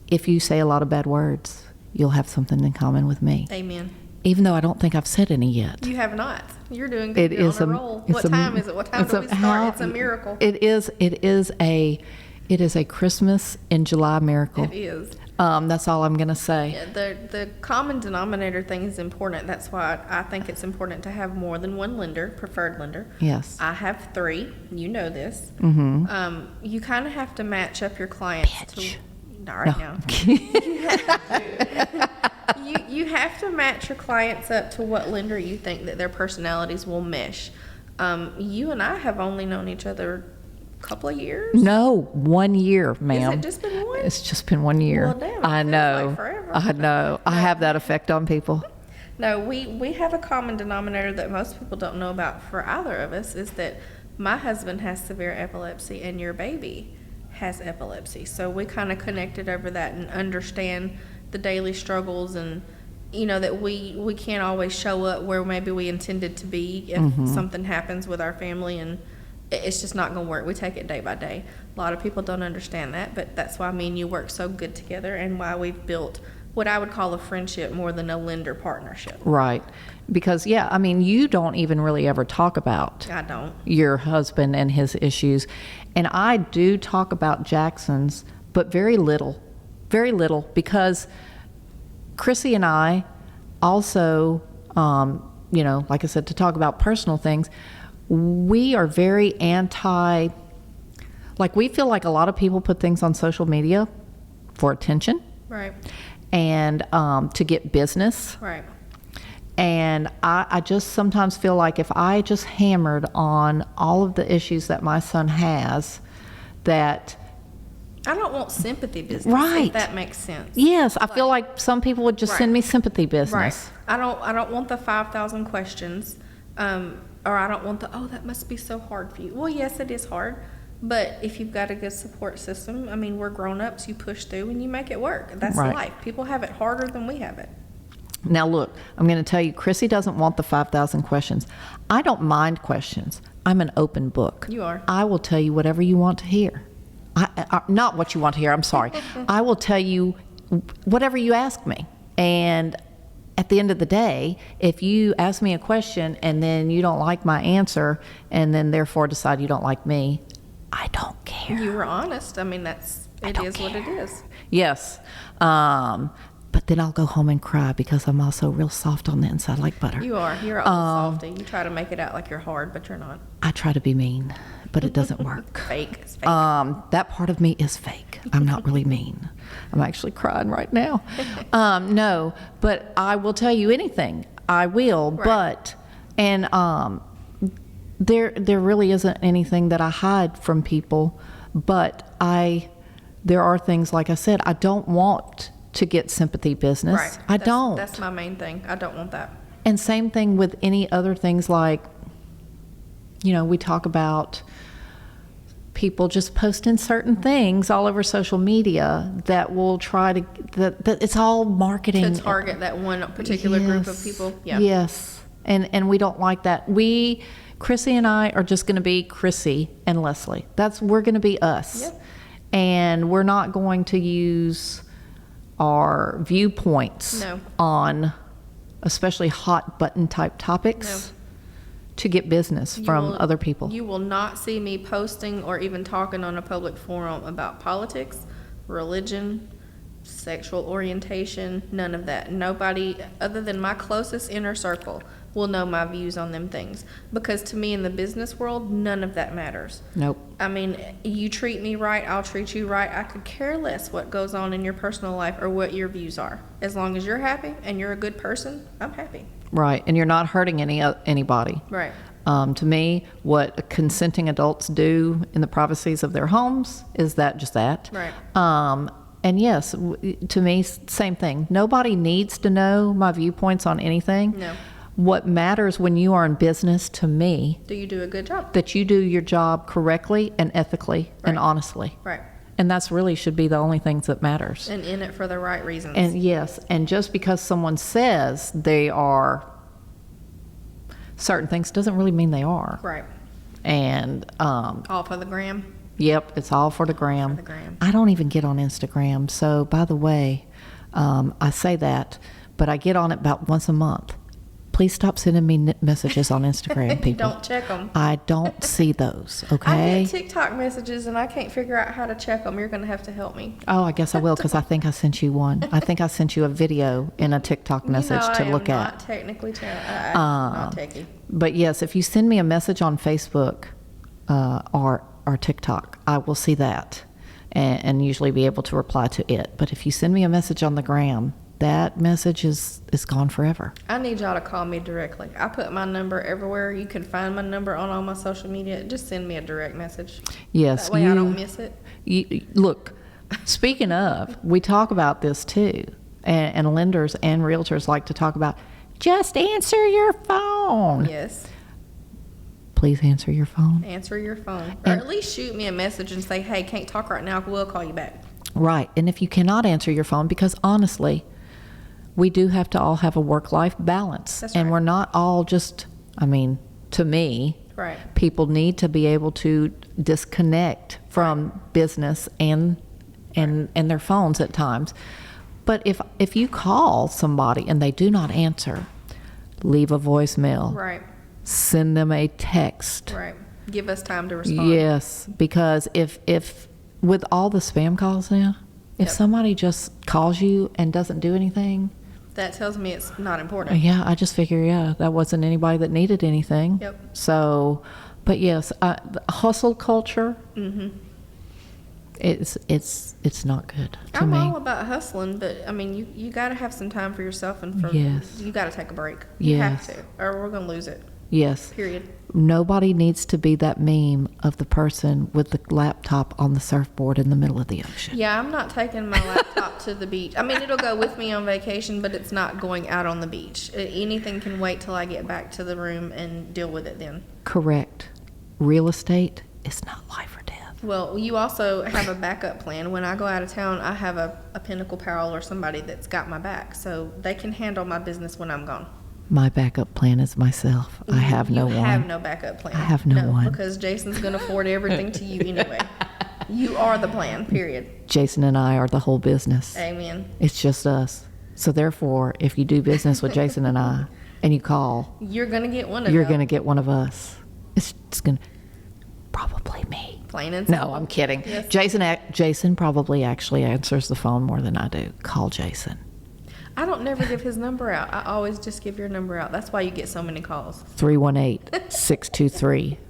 A: if you say a lot of bad words, you'll have something in common with me.
B: Amen.
A: Even though I don't think I've said any yet.
B: You have not. You're doing good.
A: It
B: You're
A: is
B: on a
A: a
B: roll.
A: it's
B: What
A: a-
B: time is it? What time
A: it's
B: do
A: a-
B: we start?
A: how-
B: It's a miracle.
A: It is a Christmas in July miracle.
B: It is.
A: That's all I'm gonna say.
B: Yeah, the common denominator thing is important. That's why I think it's important to have more than one lender, preferred lender.
A: Yes.
B: I have 3. You know this.
A: Mm-hmm.
B: You kind of have to match up your clients
A: Bitch.
B: to. All right
A: No.
B: now. You have to match your clients up to what lender you think that their personalities will mesh. You and I have only known each other a couple of years.
A: No, 1 year, ma'am.
B: Has it just been one?
A: It's just been 1 year.
B: Well, damn, it
A: I
B: feels
A: know.
B: like forever.
A: I know. I have that effect on people.
B: No, we have a common denominator that most people don't know about for either of us is that my husband has severe epilepsy and your baby has epilepsy. So we kind of connected over that and understand the daily struggles and, you know, that we can't always show up where maybe we intended to be if something happens with our family, and it's just not going to work. We take it day by day. A lot of people don't understand that, but that's why me and you work so good together and why we've built what I would call a friendship more than a lender partnership.
A: Right. Because, yeah, I mean, you don't even really ever talk about
B: I don't.
A: your husband and his issues. And I do talk about Jackson's, but very little, because Chrissy and I also, you know, like I said, to talk about personal things, we are very like, we feel like a lot of people put things on social media for attention
B: Right.
A: and to get business.
B: Right.
A: And I just sometimes feel like if I just hammered on all of the issues that my son has, that,
B: I don't want sympathy business.
A: Right.
B: If that makes sense.
A: yes, I feel like some people would just send
B: Right.
A: me sympathy
B: Right.
A: business.
B: I don't want the 5,000 questions, or I don't want the, oh, that must be so hard for you. Well, yes, it is hard, but if you've got a good support system, I mean, we're grown-ups, you push through and you make it work. That's
A: Right.
B: life. People have it harder than we have it.
A: Now, look, I'm going to tell you, Chrissy doesn't want the 5,000 questions. I don't mind questions. I'm an open book.
B: You are.
A: I will tell you whatever you want to hear. Not what you want to hear, I'm sorry. I will tell you whatever you ask me. And at the end of the day, if you ask me a question and then you don't like my answer and then therefore decide you don't like me, I don't care.
B: You were honest. I mean, it
A: don't
B: is what it
A: care.
B: is.
A: Yes. But then I'll go home and cry because I'm also real soft on the inside like butter.
B: You are. You're a softy. You try to make it out like you're hard, but you're not.
A: I try to be mean, but it doesn't work.
B: Fake. It's fake.
A: That part of me is fake. I'm not really mean. I'm actually crying right now. No, but I will tell you anything. I will,
B: Right.
A: but, and there really isn't anything that I hide from people, but there are things, like I said, I don't want to get sympathy business.
B: Right.
A: I don't.
B: That's my main thing. I don't want that.
A: And same thing with any other things like, we talk about people just posting certain things all over social media that will try to, that it's all marketing.
B: To target that one particular group of people. Yeah.
A: Yes. And we don't like that. Chrissy and I are just going to be Chrissy and Leslie. We're going to be us.
B: Yep.
A: And we're not going to use our viewpoints on especially hot button type topics to get business from other people.
B: You will not see me posting or even talking on a public forum about politics, religion, sexual orientation, none of that. Nobody other than my closest inner circle will know my views on them things, because to me in the business world, none of that matters.
A: Nope.
B: I mean, you treat me right, I'll treat you right. I could care less what goes on in your personal life or what your views are. As long as you're happy and you're a good person, I'm happy.
A: Right, and you're not hurting anybody.
B: Right.
A: To me, what consenting adults do in the privacies of their homes is just that.
B: Right.
A: And yes, to me, same thing. Nobody needs to know my viewpoints on anything.
B: No.
A: What matters when you are in business, to me,
B: Do you do a good job?
A: that you do your job correctly and ethically and
B: Right.
A: honestly.
B: Right.
A: And that's really should be the only things that matters.
B: And in it for the right reasons.
A: And yes, and just because someone says they are certain things doesn't really mean they are.
B: Right.
A: And
B: All for the gram.
A: yep, it's all for the gram.
B: For the gram.
A: I don't even get on Instagram. So by the way, I say that, but I get on it about once a month. Please stop sending me messages on Instagram, people.
B: Don't check them.
A: I don't see those,
B: I
A: okay?
B: get TikTok messages and I can't figure out how to check them. You're going to have to help me.
A: Oh, I guess I will, because I think I sent you one. I think I sent you a video in a TikTok message to look
B: I am
A: at.
B: not technically not techie.
A: But yes, if you send me a message on Facebook or TikTok, I will see that and usually be able to reply to it. But if you send me a message on the gram, that message is gone forever.
B: I need y'all to call me directly. I put my number everywhere. You can find my number on all my social media. Just send me a direct message.
A: Yes,
B: That way I don't miss it.
A: Look, speaking of, we talk about this too, and lenders and realtors like to talk about, just answer your phone.
B: Yes.
A: Please answer your phone.
B: Answer your phone. Or
A: And-
B: at least shoot me a message and say, hey, can't talk right now. We'll call you back.
A: Right. And if you cannot answer your phone, because honestly, we do have to all have a work-life balance.
B: That's
A: and
B: right.
A: we're not all just, to me,
B: Right.
A: people need to be able to disconnect from business and their phones at times. But if you call somebody and they do not answer, leave a voicemail.
B: Right.
A: Send them a text.
B: Right. Give us time to respond.
A: Yes, because if with all the spam calls now, if
B: Yep.
A: somebody just calls you and doesn't do anything,
B: That tells me it's not important.
A: yeah, I just figure, that wasn't anybody that needed anything.
B: Yep.
A: So, but yes, the hustle culture, it's not good to
B: I'm
A: me.
B: all about hustling, but I mean, you got to have some time for yourself and for
A: Yes.
B: you got to take a break. You
A: Yes.
B: have to, or we're gonna lose it.
A: Yes.
B: Period.
A: Nobody needs to be that meme of the person with the laptop on the surfboard in the middle of the ocean.
B: Yeah, I'm not taking my laptop to the beach. I mean, it'll go with me on vacation, but it's not going out on the beach. Anything can wait till I get back to the room and deal with it then.
A: Correct. Real estate is not life or death.
B: Well, you also have a backup plan. When I go out of town, I have a Pinnacle Parallel or somebody that's got my back, so they can handle my business when I'm gone.
A: My backup plan is myself. I have no
B: You
A: one.
B: have no backup plan.
A: I have no one.
B: Because Jason's going to forward everything to you anyway. You are the plan, period.
A: Jason and I are the whole business.
B: Amen.
A: It's just us. So therefore, if you do business with Jason and I, and you call,
B: You're going to get one of
A: you're
B: them.
A: going to get one of us. It's going to probably me.
B: Plain and simple.
A: No, I'm kidding.
B: Yes.
A: Jason probably actually answers the phone more than I do. Call Jason.
B: I don't never give his number out. I always just give your number out. That's why you get so many calls.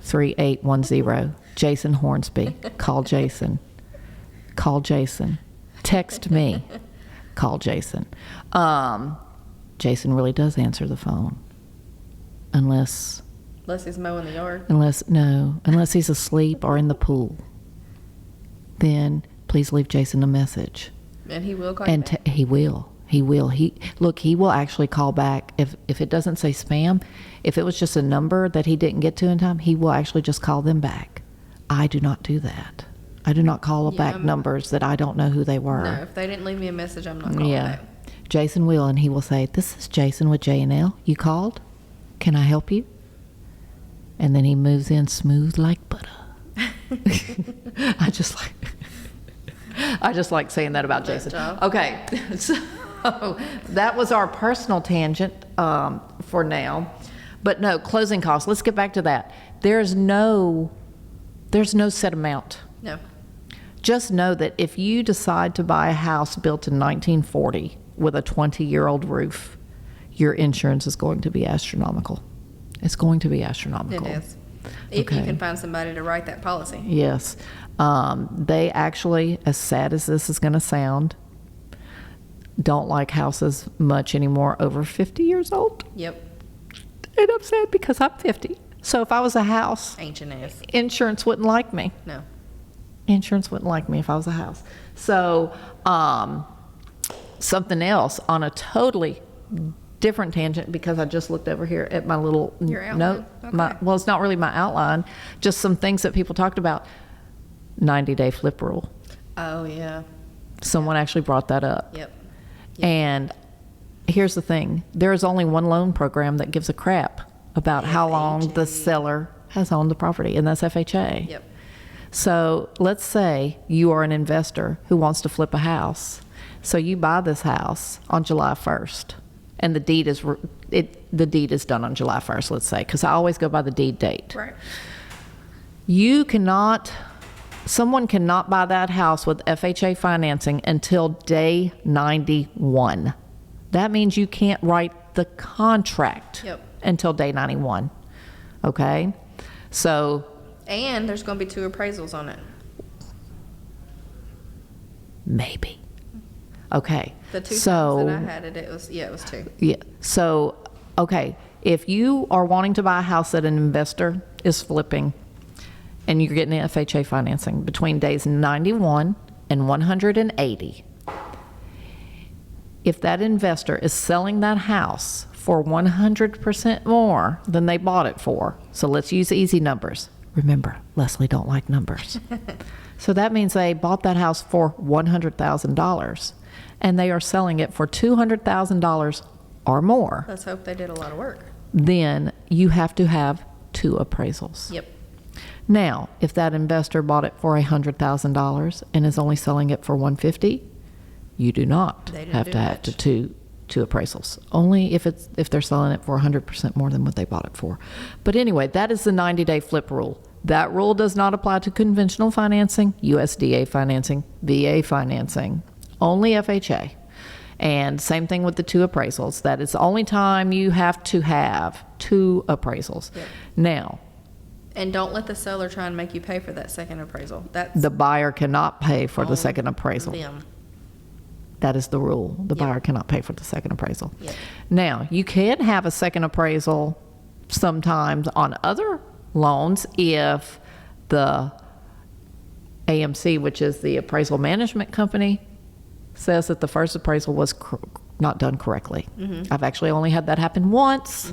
A: 318-623-3810. Jason Hornsby. Call Jason. Call Jason. Text me. Call Jason. Jason really does answer the phone. Unless
B: Unless he's mowing the yard.
A: unless he's asleep or in the pool. Then please leave Jason a message.
B: And he will call you
A: And
B: back.
A: he will. He will. He will actually call back if it doesn't say spam. If it was just a number that he didn't get to in time, he will actually just call them back. I do not do that. I do not call back numbers that I don't know who they were.
B: No, if they didn't leave me a message, I'm not calling
A: Yeah.
B: back.
A: Jason will, and he will say, "This is Jason with J&L. You called? Can I help you?" And then he moves in smooth like butter. I just like saying that about
B: Great
A: Jason.
B: job.
A: Okay, so that was our personal tangent for now. But no, closing costs. Let's get back to that. There's no set amount.
B: No.
A: Just know that if you decide to buy a house built in 1940 with a 20-year-old roof, your insurance is going to be astronomical. It's going to be astronomical.
B: It is. If you
A: Okay.
B: can find somebody to write that policy.
A: Yes. They actually, as sad as this is going to sound, don't like houses much anymore over 50 years old.
B: Yep.
A: And I'm sad because I'm 50. So if I was a house,
B: Ancient ass.
A: insurance wouldn't like me.
B: No.
A: Insurance wouldn't like me if I was a house. So, something else on a totally different tangent, because I just looked over here at my little
B: Your outline?
A: note.
B: Okay.
A: Well, it's not really my outline, just some things that people talked about. 90-day flip rule.
B: Oh, yeah.
A: Someone actually brought that up.
B: Yep.
A: And here's the thing. There is only one loan program that gives a crap about how long the seller has owned the property, and that's FHA.
B: Yep.
A: So let's say you are an investor who wants to flip a house. So you buy this house on July 1st, and the deed is done on July 1st, let's say, because I always go by the deed date.
B: Right.
A: Someone cannot buy that house with FHA financing until day 91. That means you can't write the contract
B: Yep.
A: until day 91. Okay? So
B: And there's going to be 2 appraisals on it.
A: maybe. Okay.
B: The 2
A: so,
B: times that I had it, it was 2.
A: Yeah. So, okay, if you are wanting to buy a house that an investor is flipping and you're getting FHA financing between days 91 and 180, if that investor is selling that house for 100% more than they bought it for, so let's use easy numbers. Remember, Leslie don't like numbers. So that means they bought that house for $100,000 and they are selling it for $200,000 or more.
B: Let's hope they did a lot of work.
A: Then you have to have 2 appraisals.
B: Yep.
A: Now, if that investor bought it for $100,000 and is only selling it for $150,000, you do not
B: They didn't
A: have
B: do
A: to have
B: much.
A: two appraisals. Only if they're selling it for 100% more than what they bought it for. But anyway, that is the 90-day flip rule. That rule does not apply to conventional financing, USDA financing, VA financing, only FHA. And same thing with the 2 appraisals. That is the only time you have to have 2 appraisals.
B: Yep.
A: Now,
B: And don't let the seller try and make you pay for that second appraisal. That's
A: the buyer cannot pay for the
B: on
A: second appraisal.
B: them.
A: That is the rule. The
B: Yep.
A: buyer cannot pay for the second appraisal.
B: Yep.
A: Now, you can have a second appraisal sometimes on other loans if the AMC, which is the appraisal management company, says that the first appraisal was not done correctly.
B: Mm-hmm.
A: I've actually only had that happen once.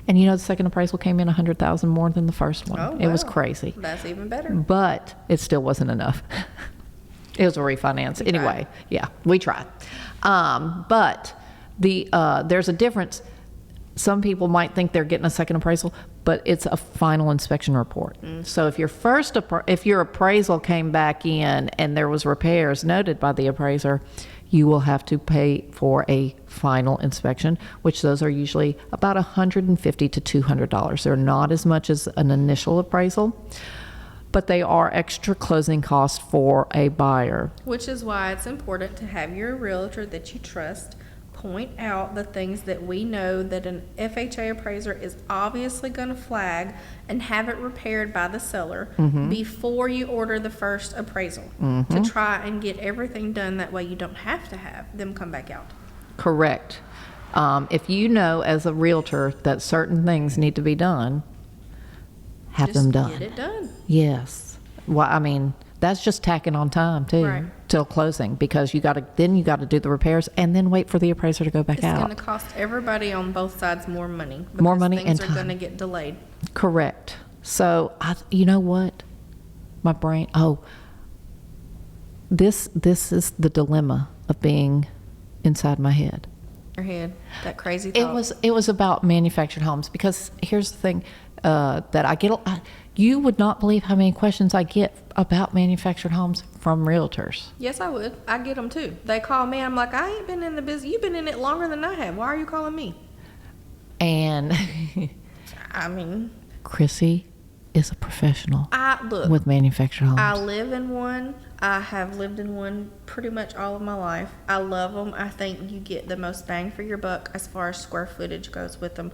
A: And you know, the second appraisal came in $100,000 more than the first one.
B: Oh,
A: It was
B: wow.
A: crazy.
B: That's even better.
A: But it still wasn't enough. It was a refinance.
B: We
A: Anyway, yeah, we tried. But there's a difference. Some people might think they're getting a second appraisal, but it's a final inspection report. So if if your appraisal came back in and there was repairs noted by the appraiser, you will have to pay for a final inspection, which those are usually about $150 to $200. They're not as much as an initial appraisal, but they are extra closing costs for a buyer.
B: Which is why it's important to have your realtor that you trust point out the things that we know that an FHA appraiser is obviously going to flag and have it repaired by the seller before you order the first appraisal to try and get everything done. That way you don't have to have them come back out.
A: Correct. If you know as a realtor that certain things need to be done, have
B: Just
A: them done.
B: get it done.
A: Yes. Well, I mean, that's just tacking on time too.
B: Right.
A: till closing, because you got to do the repairs and then wait for the appraiser to go back
B: It's
A: out.
B: going to cost everybody on both sides more money.
A: More
B: because
A: money
B: things
A: and
B: are going to
A: time.
B: get delayed.
A: Correct. So you know what? My brain. Oh, this is the dilemma of being inside my head.
B: Your head, that crazy thought.
A: It was about manufactured homes, because here's the thing that I get. You would not believe how many questions I get about manufactured homes from realtors.
B: Yes, I would. I get them too. They call me. I'm like, I ain't been in the business. You've been in it longer than I have. Why are you calling me?
A: And
B: I mean,
A: Chrissy is a professional
B: look.
A: with manufactured homes.
B: I live in one. I have lived in one pretty much all of my life. I love them. I think you get the most bang for your buck as far as square footage goes with them.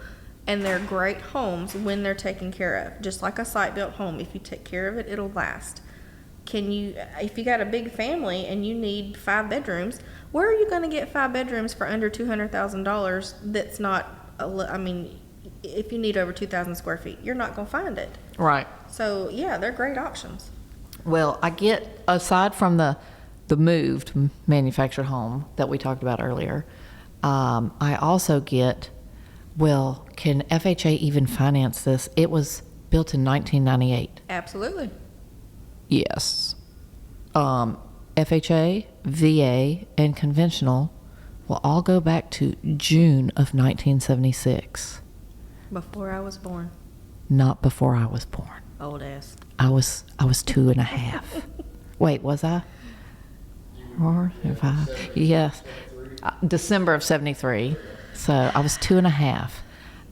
B: And they're great homes when they're taken care of. Just like a site-built home. If you take care of it, it'll last. If you got a big family and you need 5 bedrooms, where are you going to get 5 bedrooms for under $200,000 that's not, if you need over 2,000 square feet, you're not going to find it.
A: Right.
B: So, yeah, they're great options.
A: Well, I get, aside from the moved manufactured home that we talked about earlier, I also get, well, can FHA even finance this? It was built in 1998.
B: Absolutely.
A: Yes. FHA, VA, and conventional will all go back to June of 1976.
B: Before I was born.
A: Not before I was born.
B: Old ass.
A: I was 2.5. Wait, was I? 4 or 5? Yes. December of 73. So I was 2.5.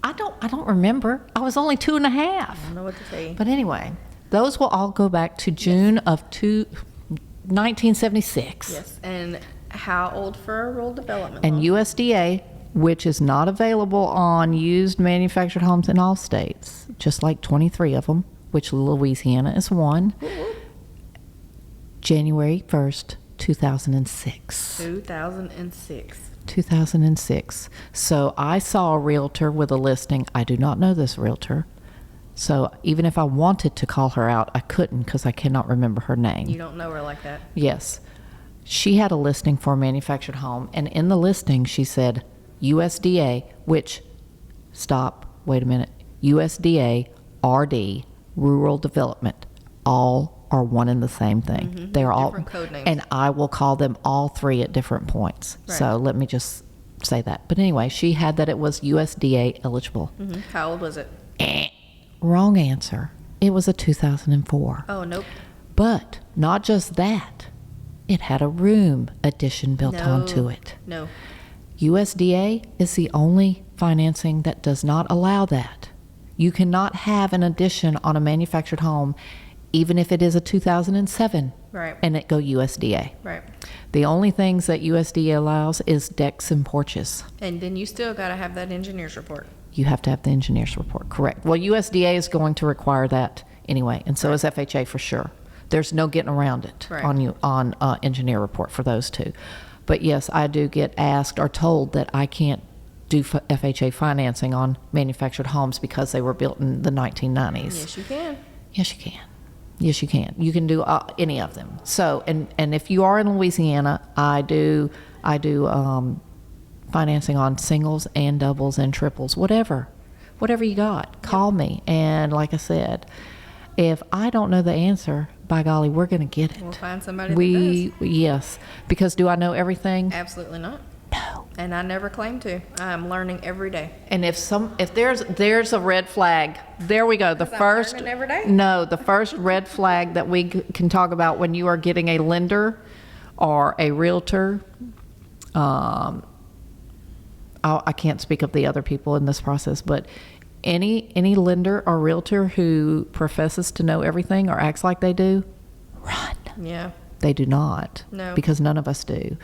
A: I don't remember. I was only 2.5.
B: I don't know what to tell you.
A: But anyway, those will all go back to June of 1976.
B: Yes. And how old for a rural development
A: And
B: loan?
A: USDA, which is not available on used manufactured homes in all states, just like 23 of them, which Louisiana is one. January 1st, 2006.
B: 2006.
A: 2006. So I saw a realtor with a listing. I do not know this realtor. So even if I wanted to call her out, I couldn't, because I cannot remember her name.
B: You don't know her like that.
A: Yes. She had a listing for a manufactured home, and in the listing she said USDA, which, wait a minute, USDA, RD, rural development, all are one and the same thing.
B: Mm-hmm.
A: They're all
B: Different code names.
A: and I will call them all three at different points.
B: Right.
A: So let me just say that. But anyway, she had that it was USDA eligible.
B: Mm-hmm. How old was it?
A: Wrong answer. It was a 2004.
B: Oh, nope.
A: But not just that, it had a room addition built onto it.
B: No.
A: USDA is the only financing that does not allow that. You cannot have an addition on a manufactured home, even if it is a 2007,
B: Right.
A: and it go USDA.
B: Right.
A: The only things that USDA allows is decks and porches.
B: And then you still got to have that engineer's report.
A: You have to have the engineer's report, correct. Well, USDA is going to require that anyway, and so is FHA for sure. There's no getting around it
B: Right.
A: on engineer report for those two. But yes, I do get asked or told that I can't do FHA financing on manufactured homes because they were built in the 1990s.
B: Yes, you can.
A: Yes, you can. Yes, you can. You can do any of them. So, and if you are in Louisiana, I do financing on singles and doubles and triples, whatever you got. Call me, and like I said, if I don't know the answer, by golly, we're going to get it.
B: We'll find somebody that does.
A: Yes, because do I know everything?
B: Absolutely not.
A: No.
B: And I never claim to. I'm learning every day.
A: And if there's a red flag, there we go. The
B: 'Cause I'm
A: first
B: learning every day.
A: No, the first red flag that we can talk about when you are getting a lender or a realtor. I can't speak of the other people in this process, but any lender or realtor who professes to know everything or acts like they do, run.
B: Yeah.
A: They do not.
B: No.
A: Because none of us do.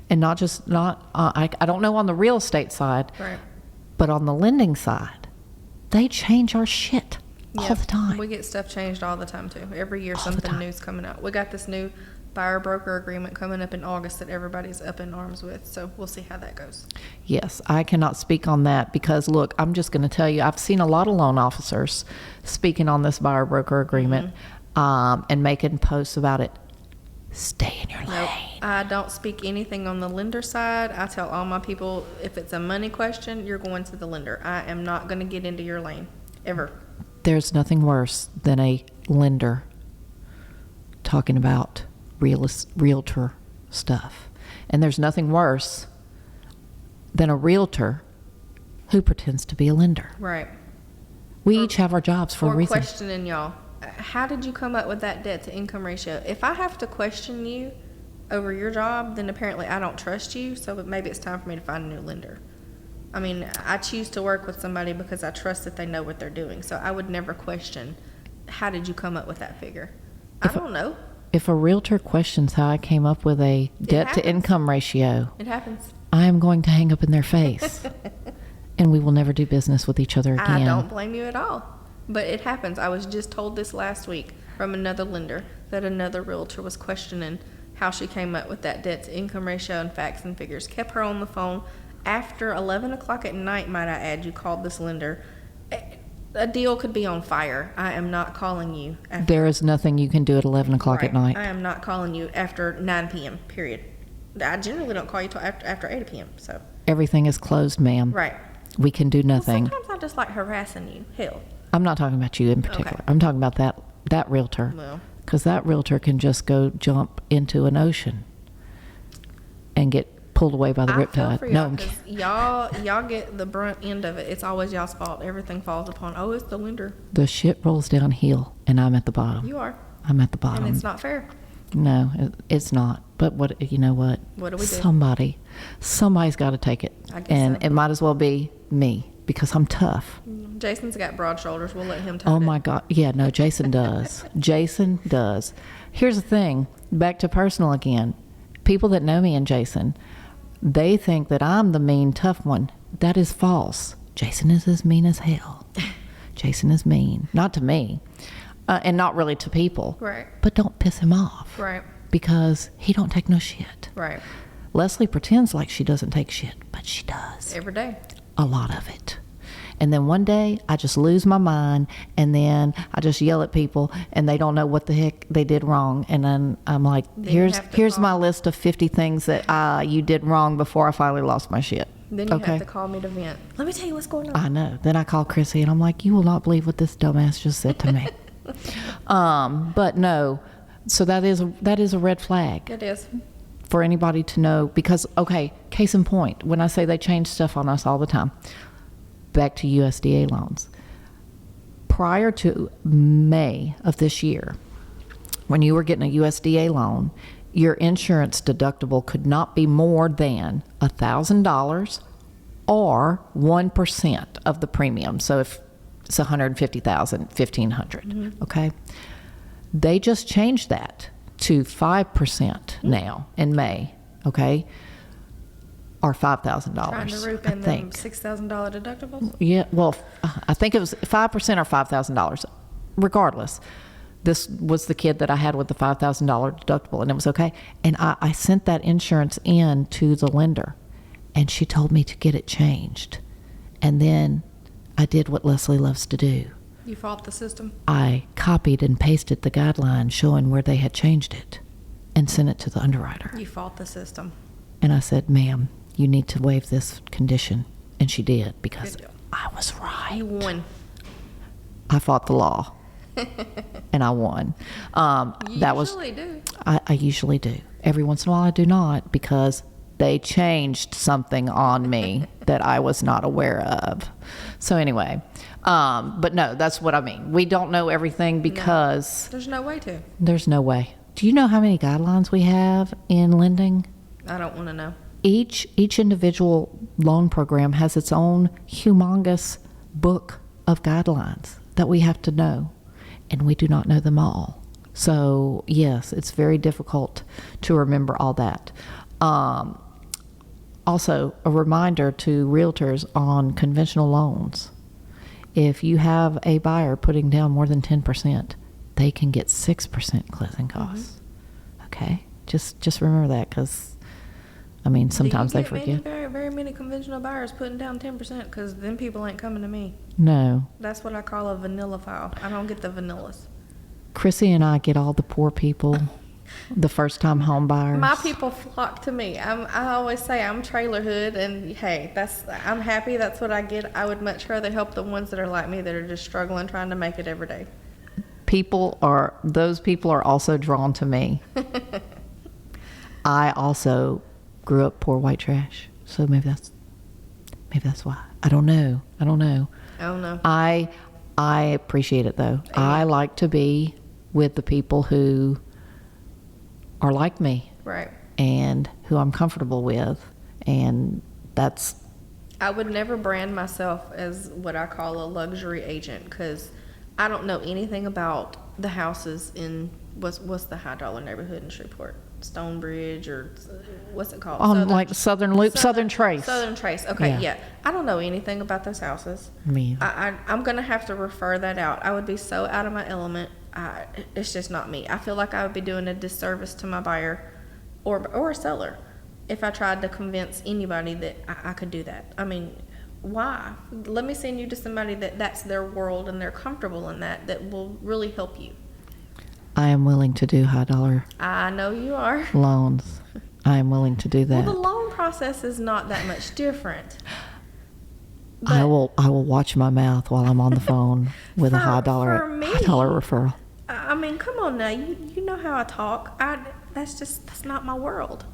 A: And I don't know on the real estate side,
B: Right.
A: but on the lending side, they change our shit all
B: Yeah.
A: the time.
B: We get stuff changed all the time too. Every year
A: All the
B: something
A: time.
B: new's coming out. We got this new buyer broker agreement coming up in August that everybody's up in arms with. So we'll see how that goes.
A: Yes, I cannot speak on that because, look, I'm just going to tell you, I've seen a lot of loan officers speaking on this buyer broker agreement
B: Mm-hmm.
A: and making posts about it. Stay in your lane.
B: I don't speak anything on the lender side. I tell all my people, if it's a money question, you're going to the lender. I am not going to get into your lane, ever.
A: There's nothing worse than a lender talking about realtor stuff. And there's nothing worse than a realtor who pretends to be a lender.
B: Right.
A: We each have our jobs for a
B: Or
A: reason.
B: questioning y'all. How did you come up with that debt to income ratio? If I have to question you over your job, then apparently I don't trust you, so maybe it's time for me to find a new lender. I mean, I choose to work with somebody because I trust that they know what they're doing. So I would never question, how did you come up with that figure? I don't know.
A: If a realtor questions how I came up with a debt to income ratio,
B: It happens.
A: I am going to hang up in their face. And we will never do business with each other again.
B: I don't blame you at all. But it happens. I was just told this last week from another lender that another realtor was questioning how she came up with that debt to income ratio and facts and figures. Kept her on the phone after 11 o'clock at night, might I add. You called this lender. A deal could be on fire. I am not calling you after.
A: There is nothing you can do at 11 o'clock
B: Right.
A: at night.
B: I am not calling you after 9 p.m., period. I generally don't call you till after 8 p.m., so.
A: Everything is closed, ma'am.
B: Right.
A: We can do nothing.
B: Well, sometimes I just like harassing you. Hell.
A: I'm not talking about you in particular.
B: Okay.
A: I'm talking about that realtor.
B: Well.
A: Because that realtor can just go jump into an ocean and get pulled away by the
B: I feel
A: riptide.
B: for
A: No,
B: y'all,
A: I'm
B: 'cause y'all get the brunt end of it. It's always y'all's fault. Everything falls upon, oh, it's the lender.
A: the shit rolls downhill, and I'm at the bottom.
B: You are.
A: I'm at the bottom.
B: And it's not fair.
A: No, it's not. But you know what?
B: What do we do?
A: Somebody's got to take it.
B: I guess
A: And
B: so.
A: it might as well be me because I'm tough.
B: Jason's got broad shoulders. We'll let him take
A: Oh
B: it.
A: my God. Yeah, no, Jason does. Jason does. Here's the thing, back to personal again. People that know me and Jason, they think that I'm the mean, tough one. That is false. Jason is as mean as hell. Jason is mean. Not to me, and not really to people.
B: Right.
A: But don't piss him off.
B: Right.
A: Because he don't take no shit.
B: Right.
A: Leslie pretends like she doesn't take shit, but she does.
B: Every day.
A: A lot of it. And then one day I just lose my mind, and then I just yell at people and they don't know what the heck they did wrong. And then I'm like,
B: Then you have to
A: here's
B: call.
A: my list of 50 things that you did wrong before I finally lost my shit.
B: Then you
A: Okay.
B: have to call me to vent. Let me tell you what's going on.
A: I know. Then I call Chrissy and I'm like, you will not believe what this dumbass just said to me. But no, so that is a red flag
B: It is.
A: for anybody to know, because, okay, case in point, when I say they change stuff on us all the time, back to USDA loans. Prior to May of this year, when you were getting a USDA loan, your insurance deductible could not be more than $1,000 or 1% of the premium. So if it's $150,000, $1,500, okay? They just changed that to 5% now in May, okay? Or $5,000,
B: Trying to rope
A: I
B: in them
A: think.
B: $6,000 deductibles.
A: Yeah, well, I think it was 5% or $5,000. Regardless, this was the kid that I had with the $5,000 deductible, and it was okay. And I sent that insurance in to the lender, and she told me to get it changed. And then I did what Leslie loves to do.
B: You fought the system.
A: I copied and pasted the guidelines showing where they had changed it and sent it to the underwriter.
B: You fought the system.
A: And I said, ma'am, you need to waive this condition. And she did, because
B: Good deal.
A: I was right.
B: You won.
A: I fought the law. And I won.
B: You
A: That was,
B: usually do.
A: I usually do. Every once in a while I do not, because they changed something on me that I was not aware of. So anyway, but no, that's what I mean. We don't know everything because
B: There's no way to.
A: there's no way. Do you know how many guidelines we have in lending?
B: I don't want to know.
A: Each individual loan program has its own humongous book of guidelines that we have to know, and we do not know them all. So yes, it's very difficult to remember all that. Also, a reminder to realtors on conventional loans. If you have a buyer putting down more than 10%, they can get 6% closing costs. Okay? Just remember that, because, I mean, sometimes
B: Do
A: they
B: you get
A: forget.
B: Very, very many conventional buyers putting down 10%, because then people ain't coming to me.
A: No.
B: That's what I call a vanilla file. I don't get the vanillas.
A: Chrissy and I get all the poor people The first-time home buyers.
B: My people flock to me. I always say I'm trailer hood, and hey, I'm happy. That's what I get. I would much rather help the ones that are like me that are just struggling, trying to make it every day.
A: Those people are also drawn to me. I also grew up poor white trash, so maybe that's why. I don't know.
B: I don't know.
A: I appreciate it though.
B: Amen.
A: I like to be with the people who are like me,
B: Right.
A: and who I'm comfortable with, and that's.
B: I would never brand myself as what I call a luxury agent because I don't know anything about the houses in what's the high dollar neighborhood in Shreveport, Stonebridge, or what's it called?
A: Like Southern Loop, Southern Trace.
B: Southern Trace. Okay,
A: Yeah.
B: yeah. I don't know anything about those houses.
A: Me.
B: I'm gonna have to refer that out. I would be so out of my element. It's just not me. I feel like I would be doing a disservice to my buyer, or a seller, if I tried to convince anybody that I could do that. I mean, why? Let me send you to somebody that's their world and they're comfortable in that will really help you.
A: I am willing to do high dollar
B: I know you are.
A: loans. I am willing to do that.
B: Well, the loan process is not that much different.
A: I will watch my mouth while I'm on the phone with a
B: For
A: high dollar
B: me.
A: referral.
B: I mean, come on now. You know how I talk. That's not my world.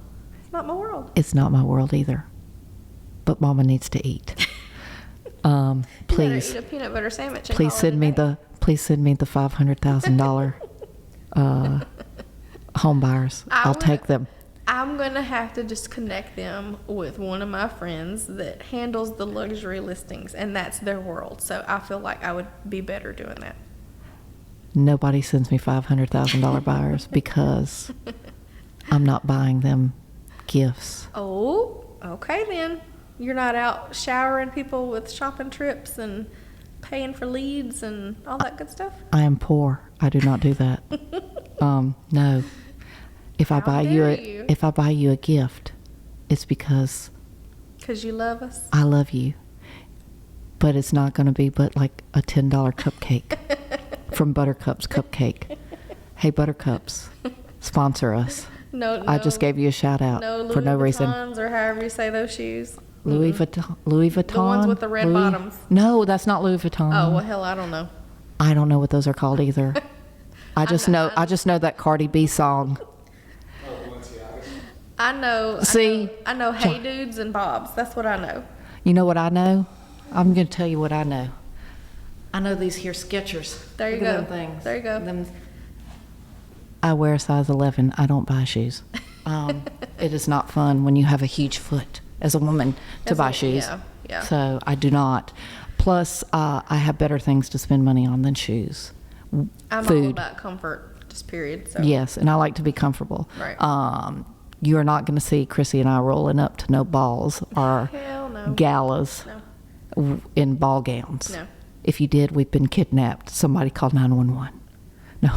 B: It's not my world.
A: It's not my world either. But Mama needs to eat.
B: You
A: Please,
B: better eat a peanut butter sandwich. And
A: please
B: call it
A: send
B: a
A: me
B: day.
A: the $500,000 home buyers. I'll take them.
B: I'm gonna have to just connect them with one of my friends that handles the luxury listings, and that's their world. So I feel like I would be better doing that.
A: Nobody sends me $500,000 buyers because I'm not buying them gifts.
B: Oh, okay then. You're not out showering people with shopping trips and paying for leads and all that good stuff?
A: I am poor. I do not do that. No. If I
B: How
A: buy
B: dare you.
A: if I buy you a gift, it's because
B: Because you love us?
A: I love you. But it's not going to be but like a $10 cupcake from Buttercups Cupcake. Hey, Buttercups, sponsor us.
B: No,
A: I just gave you a shout out
B: no Louis
A: for no reason.
B: Vuittons or however you say those shoes.
A: Louis Vuitton.
B: The ones with the red bottoms.
A: No, that's not Louis Vuitton.
B: Oh, well, hell, I don't know.
A: I don't know what those are called either. I just know that Cardi B song.
B: I know.
A: See?
B: I know Hey Dudes and Bobs. That's what I know.
A: You know what I know? I'm going to tell you what I know. I know these here Skechers.
B: There you
A: Look at
B: go.
A: them things.
B: There you go.
A: I wear a size 11. I don't buy shoes. It is not fun when you have a huge foot as a woman to buy shoes.
B: Yeah.
A: So I do not. Plus, I have better things to spend money on than shoes.
B: I'm all
A: Food.
B: about comfort, just period. So.
A: Yes, and I like to be comfortable.
B: Right.
A: You're not going to see Chrissy and I rolling up to no balls or
B: Hell no.
A: galas
B: No.
A: in ball gowns.
B: No.
A: If you did, we've been kidnapped. Somebody called 911. No.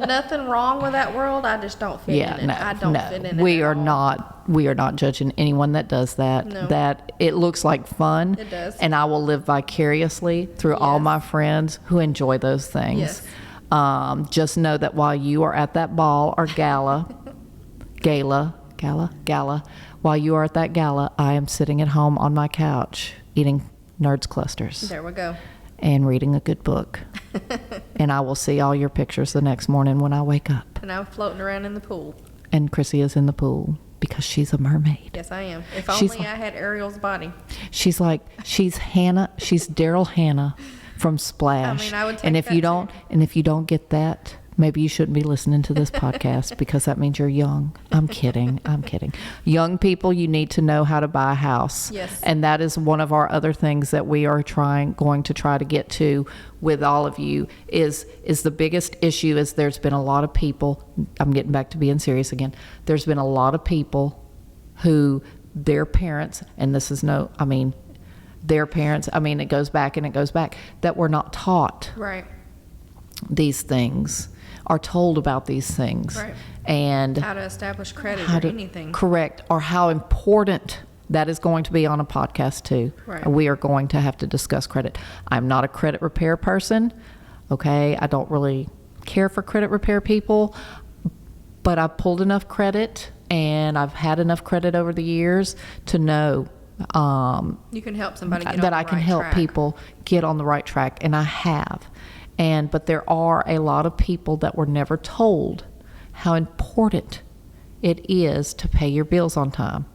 B: Nothing wrong with that world. I just don't fit in it.
A: No,
B: I don't
A: no.
B: fit in it.
A: We
B: at
A: are
B: all.
A: not. We are not judging anyone that does that.
B: No.
A: That it looks like fun.
B: It does.
A: And I will live vicariously through all
B: Yes.
A: my friends who enjoy those things.
B: Yes.
A: Just know that while you are at that ball or gala, while you are at that gala, I am sitting at home on my couch eating Nerds Clusters
B: There we go.
A: and reading a good book. And I will see all your pictures the next morning when I wake up.
B: And I'm floating around in the pool.
A: And Chrissy is in the pool because she's a mermaid.
B: Yes, I am. If
A: She's
B: only I had Ariel's body.
A: She's Hannah. She's Daryl Hannah from Splash.
B: I mean, I would take
A: and if
B: that
A: you
B: too.
A: don't, and if you don't get that, maybe you shouldn't be listening to this podcast because that means you're young. I'm kidding. Young people, you need to know how to buy a house.
B: Yes.
A: And that is one of our other things that we are going to try to get to with all of you is the biggest issue is there's been a lot of people, I'm getting back to being serious again. There's been a lot of people who their parents, and this is their parents, it goes back and it goes back, that were not taught
B: Right.
A: these things, are told about these things.
B: Right.
A: And
B: How to establish credit
A: how
B: or
A: to
B: anything.
A: correct, or how important that is going to be on a podcast too.
B: Right.
A: We are going to have to discuss credit. I'm not a credit repair person. Okay. I don't really care for credit repair people, but I've pulled enough credit and I've had enough credit over the years to know
B: You can help somebody get on
A: that
B: the
A: I can
B: right
A: help
B: track.
A: people get on the right track, and I have. But there are a lot of people that were never told how important it is to pay your bills on time.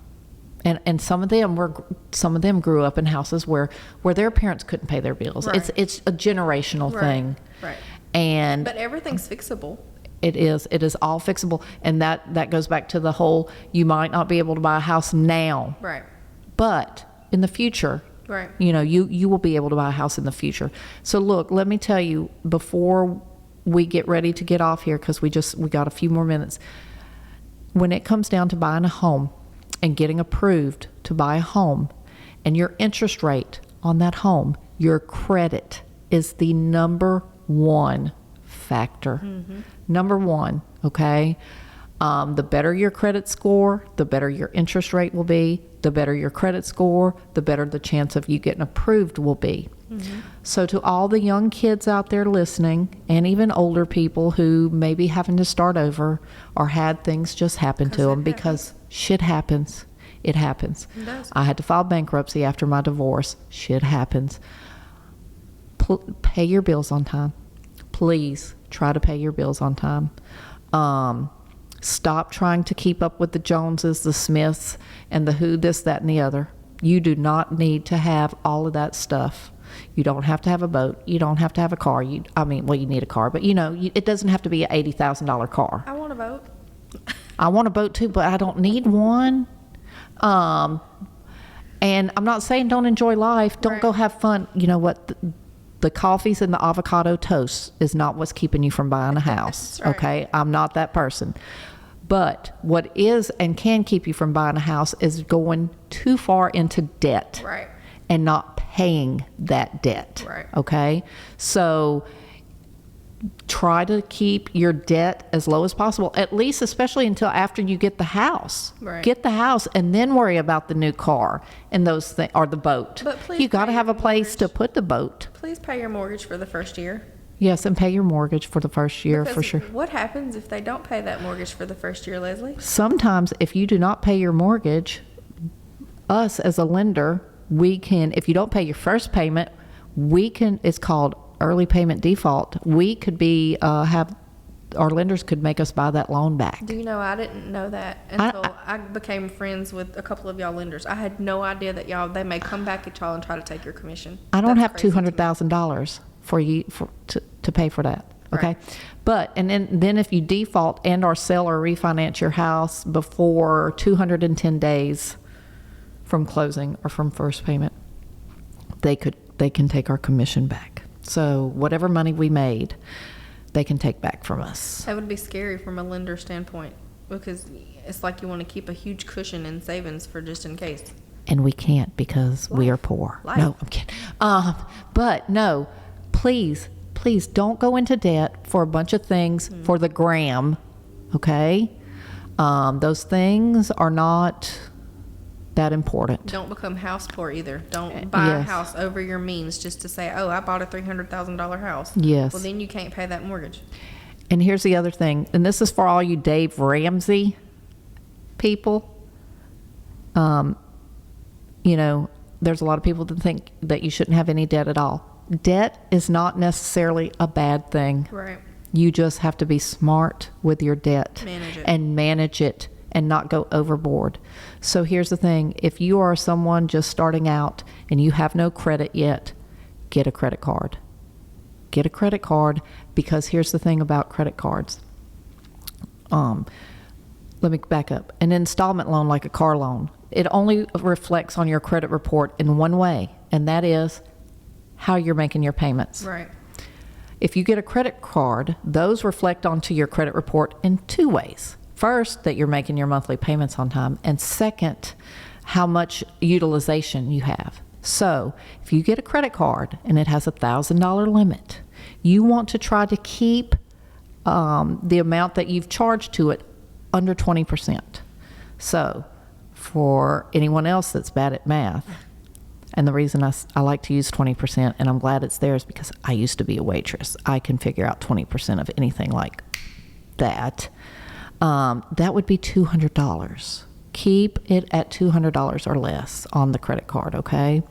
A: And some of them grew up in houses where their parents couldn't pay their bills.
B: Right.
A: It's a generational
B: Right,
A: thing.
B: right.
A: And
B: But everything's fixable.
A: it is all fixable, and that goes back to the whole, you might not be able to buy a house now,
B: Right.
A: but in the future,
B: Right.
A: you will be able to buy a house in the future. So look, let me tell you, before we get ready to get off here, because we got a few more minutes, when it comes down to buying a home and getting approved to buy a home, and your interest rate on that home, your credit is the number one factor. Number one, okay? The better your credit score, the better your interest rate will be. The better your credit score, the better the chance of you getting approved will be. So to all the young kids out there listening, and even older people who may be having to start over or had things just happen to
B: 'Cause it
A: them, because shit happens. It happens.
B: It does.
A: I had to file bankruptcy after my divorce. Shit happens. Pay your bills on time. Please try to pay your bills on time. Stop trying to keep up with the Joneses, the Smiths, and the who, this, that, and the other. You do not need to have all of that stuff. You don't have to have a boat. You don't have to have a car. You need a car, but it doesn't have to be an $80,000 car.
B: I want to vote.
A: I want a boat too, but I don't need one. And I'm not saying don't enjoy life. Don't
B: Right.
A: go have fun. You know what? The coffees and the avocado toast is not what's keeping you from buying a house.
B: That's right.
A: Okay? I'm not that person. But what is and can keep you from buying a house is going too far into debt.
B: Right.
A: And not paying that debt.
B: Right.
A: Okay? So try to keep your debt as low as possible, at least especially until after you get the house.
B: Right.
A: Get the house and then worry about the new car and those things, or the boat.
B: But please
A: You got to
B: pay
A: have a
B: your
A: place to
B: mortgage.
A: put the boat.
B: Please pay your mortgage for the first year.
A: Yes, and pay your mortgage for the first year for
B: Because
A: sure.
B: What happens if they don't pay that mortgage for the first year, Leslie?
A: Sometimes if you do not pay your mortgage, us as a lender, we can, if you don't pay your first payment, it's called early payment default. We could be, our lenders could make us buy that loan back.
B: Do you know, I didn't know that until I became friends with a couple of y'all lenders. I had no idea that they may come back at y'all and try to take your commission.
A: I don't
B: That's
A: have
B: crazy to me.
A: $200,000 for you to pay for that. Okay.
B: Right.
A: But, and then if you default and or sell or refinance your house before 210 days from closing or from first payment, they can take our commission back. So whatever money we made, they can take back from us.
B: That would be scary from a lender standpoint, because it's like you want to keep a huge cushion in savings for just in case.
A: And we can't because we are poor.
B: Life.
A: No, I'm kidding. But no, please don't go into debt for a bunch of things for the gram, okay? Those things are not that important.
B: Don't become house poor either. Don't buy a
A: Yes.
B: house over your means just to say, oh, I bought a $300,000 house.
A: Yes.
B: Well, then you can't pay that mortgage.
A: And here's the other thing, and this is for all you Dave Ramsey people. There's a lot of people that think that you shouldn't have any debt at all. Debt is not necessarily a bad thing.
B: Right.
A: You just have to be smart with your debt. Manage it and not go overboard. So here's the thing. If you are someone just starting out and you have no credit yet, get a credit card. Get a credit card, because here's the thing about credit cards. Let me back up. An installment loan, like a car loan, it only reflects on your credit report in one way, and that is how you're making your payments.
B: Right.
A: If you get a credit card, those reflect onto your credit report in two ways. First, that you're making your monthly payments on time, and second, how much utilization you have. So if you get a credit card and it has a $1,000 limit, you want to try to keep the amount that you've charged to it under 20%. So for anyone else that's bad at math, and the reason I like to use 20%, and I'm glad it's there, is because I used to be a waitress. I can figure out 20% of anything like that. that would be $200. Keep it at $200 or less on the credit card, okay?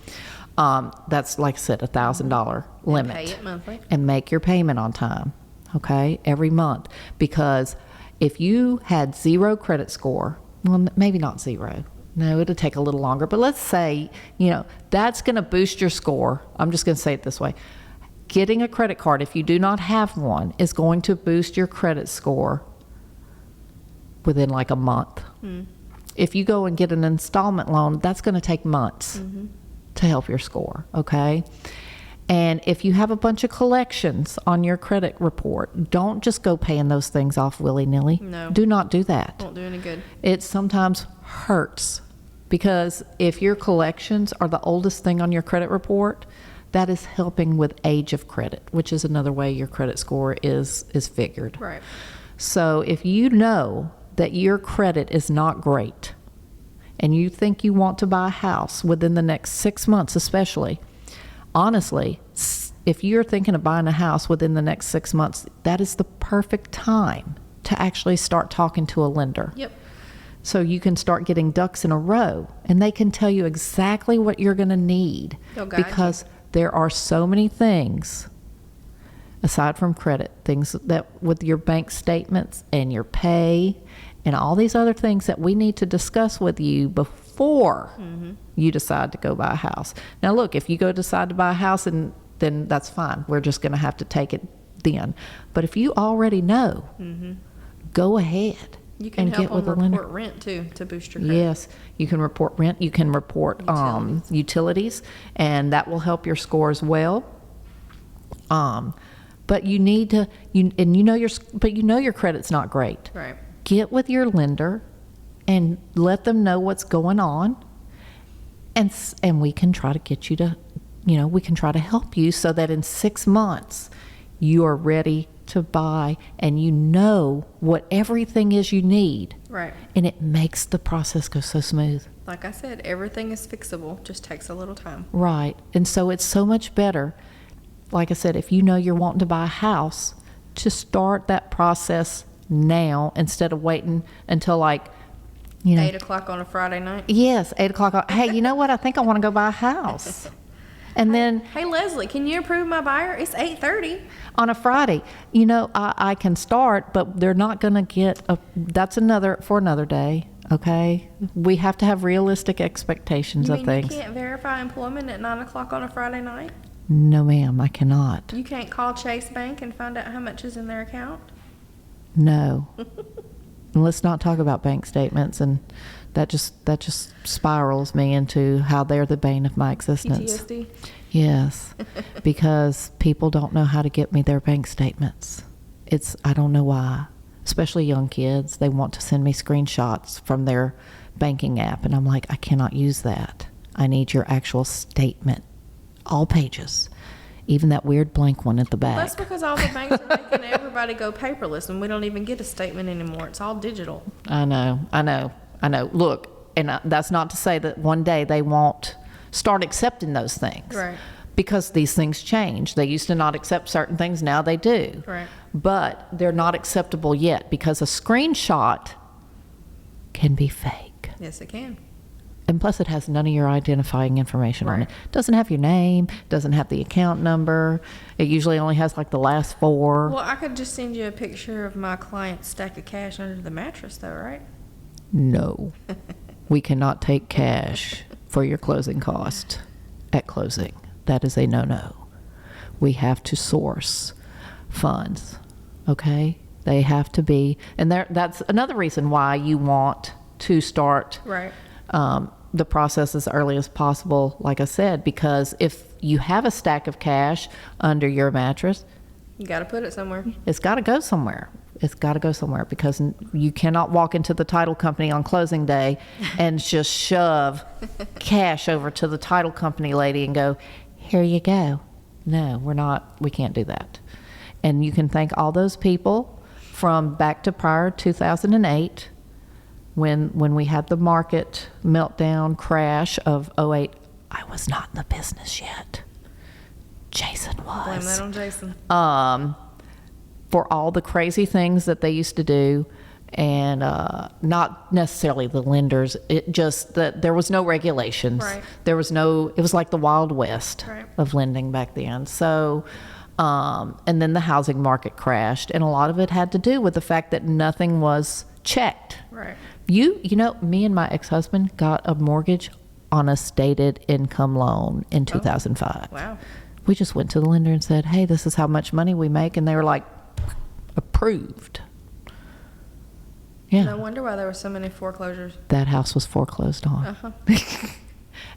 A: That's, like I said, $1,000 limit.
B: Pay it monthly.
A: And make your payment on time, okay, every month. Because if you had zero credit score, well, maybe not zero. No, it'll take a little longer. But let's say, that's going to boost your score. I'm just going to say it this way. Getting a credit card, if you do not have one, is going to boost your credit score within like a month. If you go and get an installment loan, that's going to take months to help your score, okay? And if you have a bunch of collections on your credit report, don't just go paying those things off willy-nilly.
B: No.
A: Do not do that.
B: Won't do any good.
A: It sometimes hurts because if your collections are the oldest thing on your credit report, that is helping with age of credit, which is another way your credit score is figured.
B: Right.
A: So if you know that your credit is not great and you think you want to buy a house within the next 6 months especially, honestly, if you're thinking of buying a house within the next 6 months, that is the perfect time to actually start talking to a lender.
B: Yep.
A: So you can start getting ducks in a row and they can tell you exactly what you're going to need.
B: They'll guide you.
A: Because there are so many things aside from credit, things that with your bank statements and your pay and all these other things that we need to discuss with you before you decide to go buy a house. Now look, if you decide to buy a house, and then that's fine. We're just going to have to take it then. But if you already know, go ahead.
B: You can
A: and
B: help
A: get with
B: them
A: a lender.
B: report rent too to boost your credit.
A: Yes, you can report rent. You can report utilities, and that will help your score as well. But you need to, your credit's not great.
B: Right.
A: Get with your lender, and let them know what's going on, and we can try to get you to, we can try to help you so that in 6 months you are ready to buy and you know what everything is you need.
B: Right.
A: And it makes the process go so smooth.
B: Like I said, everything is fixable, just takes a little time.
A: Right. And so it's so much better, like I said, if you know you're wanting to buy a house, to start that process now instead of waiting until
B: 8 o'clock on a Friday night.
A: Yes, 8 o'clock. Hey, you know what? I think I want to go buy a house. And then
B: Hey Leslie, can you approve my buyer? It's 8:30.
A: on a Friday, I can start, but they're not going to get that's for another day. Okay. We have to have realistic expectations
B: You
A: of
B: mean
A: things.
B: you can't verify employment at 9 o'clock on a Friday night?
A: No, ma'am, I cannot.
B: You can't call Chase Bank and find out how much is in their account?
A: No. And let's not talk about bank statements, and that just spirals me into how they're the bane of my existence.
B: PTSD?
A: Yes, because people don't know how to get me their bank statements. I don't know why. Especially young kids, they want to send me screenshots from their banking app, and I'm like, I cannot use that. I need your actual statement, all pages, even that weird blank one at the back.
B: That's because all the banks are making everybody go paperless, and we don't even get a statement anymore. It's all digital.
A: I know. Look, and that's not to say that one day they won't start accepting those things.
B: Right.
A: Because these things change. They used to not accept certain things, now they do.
B: Right.
A: But they're not acceptable yet because a screenshot can be fake.
B: Yes, it can.
A: And plus it has none of your identifying information on
B: Right.
A: it. Doesn't have your name, doesn't have the account number. It usually only has the last four.
B: Well, I could just send you a picture of my client's stack of cash under the mattress, though, right?
A: No. We cannot take cash for your closing cost at closing. That is a no-no. We have to source funds, okay? They have to be, and that's another reason why you want to start
B: Right.
A: the process as early as possible, like I said, because if you have a stack of cash under your mattress,
B: You got to put it somewhere.
A: it's got to go somewhere. It's got to go somewhere because you cannot walk into the title company on closing day and just shove cash over to the title company lady and go, here you go. No, we can't do that. And you can thank all those people from back to prior 2008 when we had the market meltdown crash of 2008. I was not in the business yet. Jason was.
B: Blame that on Jason.
A: For all the crazy things that they used to do and not necessarily the lenders. It just that there was no regulations.
B: Right.
A: There was no. It was like the Wild West
B: Right.
A: of lending back then. So, and then the housing market crashed, and a lot of it had to do with the fact that nothing was checked.
B: Right.
A: You know, me and my ex-husband got a mortgage on a stated income loan in 2005.
B: Wow.
A: We just went to the lender and said, "Hey, this is how much money we make," and they were like, "Approved." Yeah.
B: No wonder why there were so many foreclosures.
A: That house was foreclosed on
B: Uh-huh.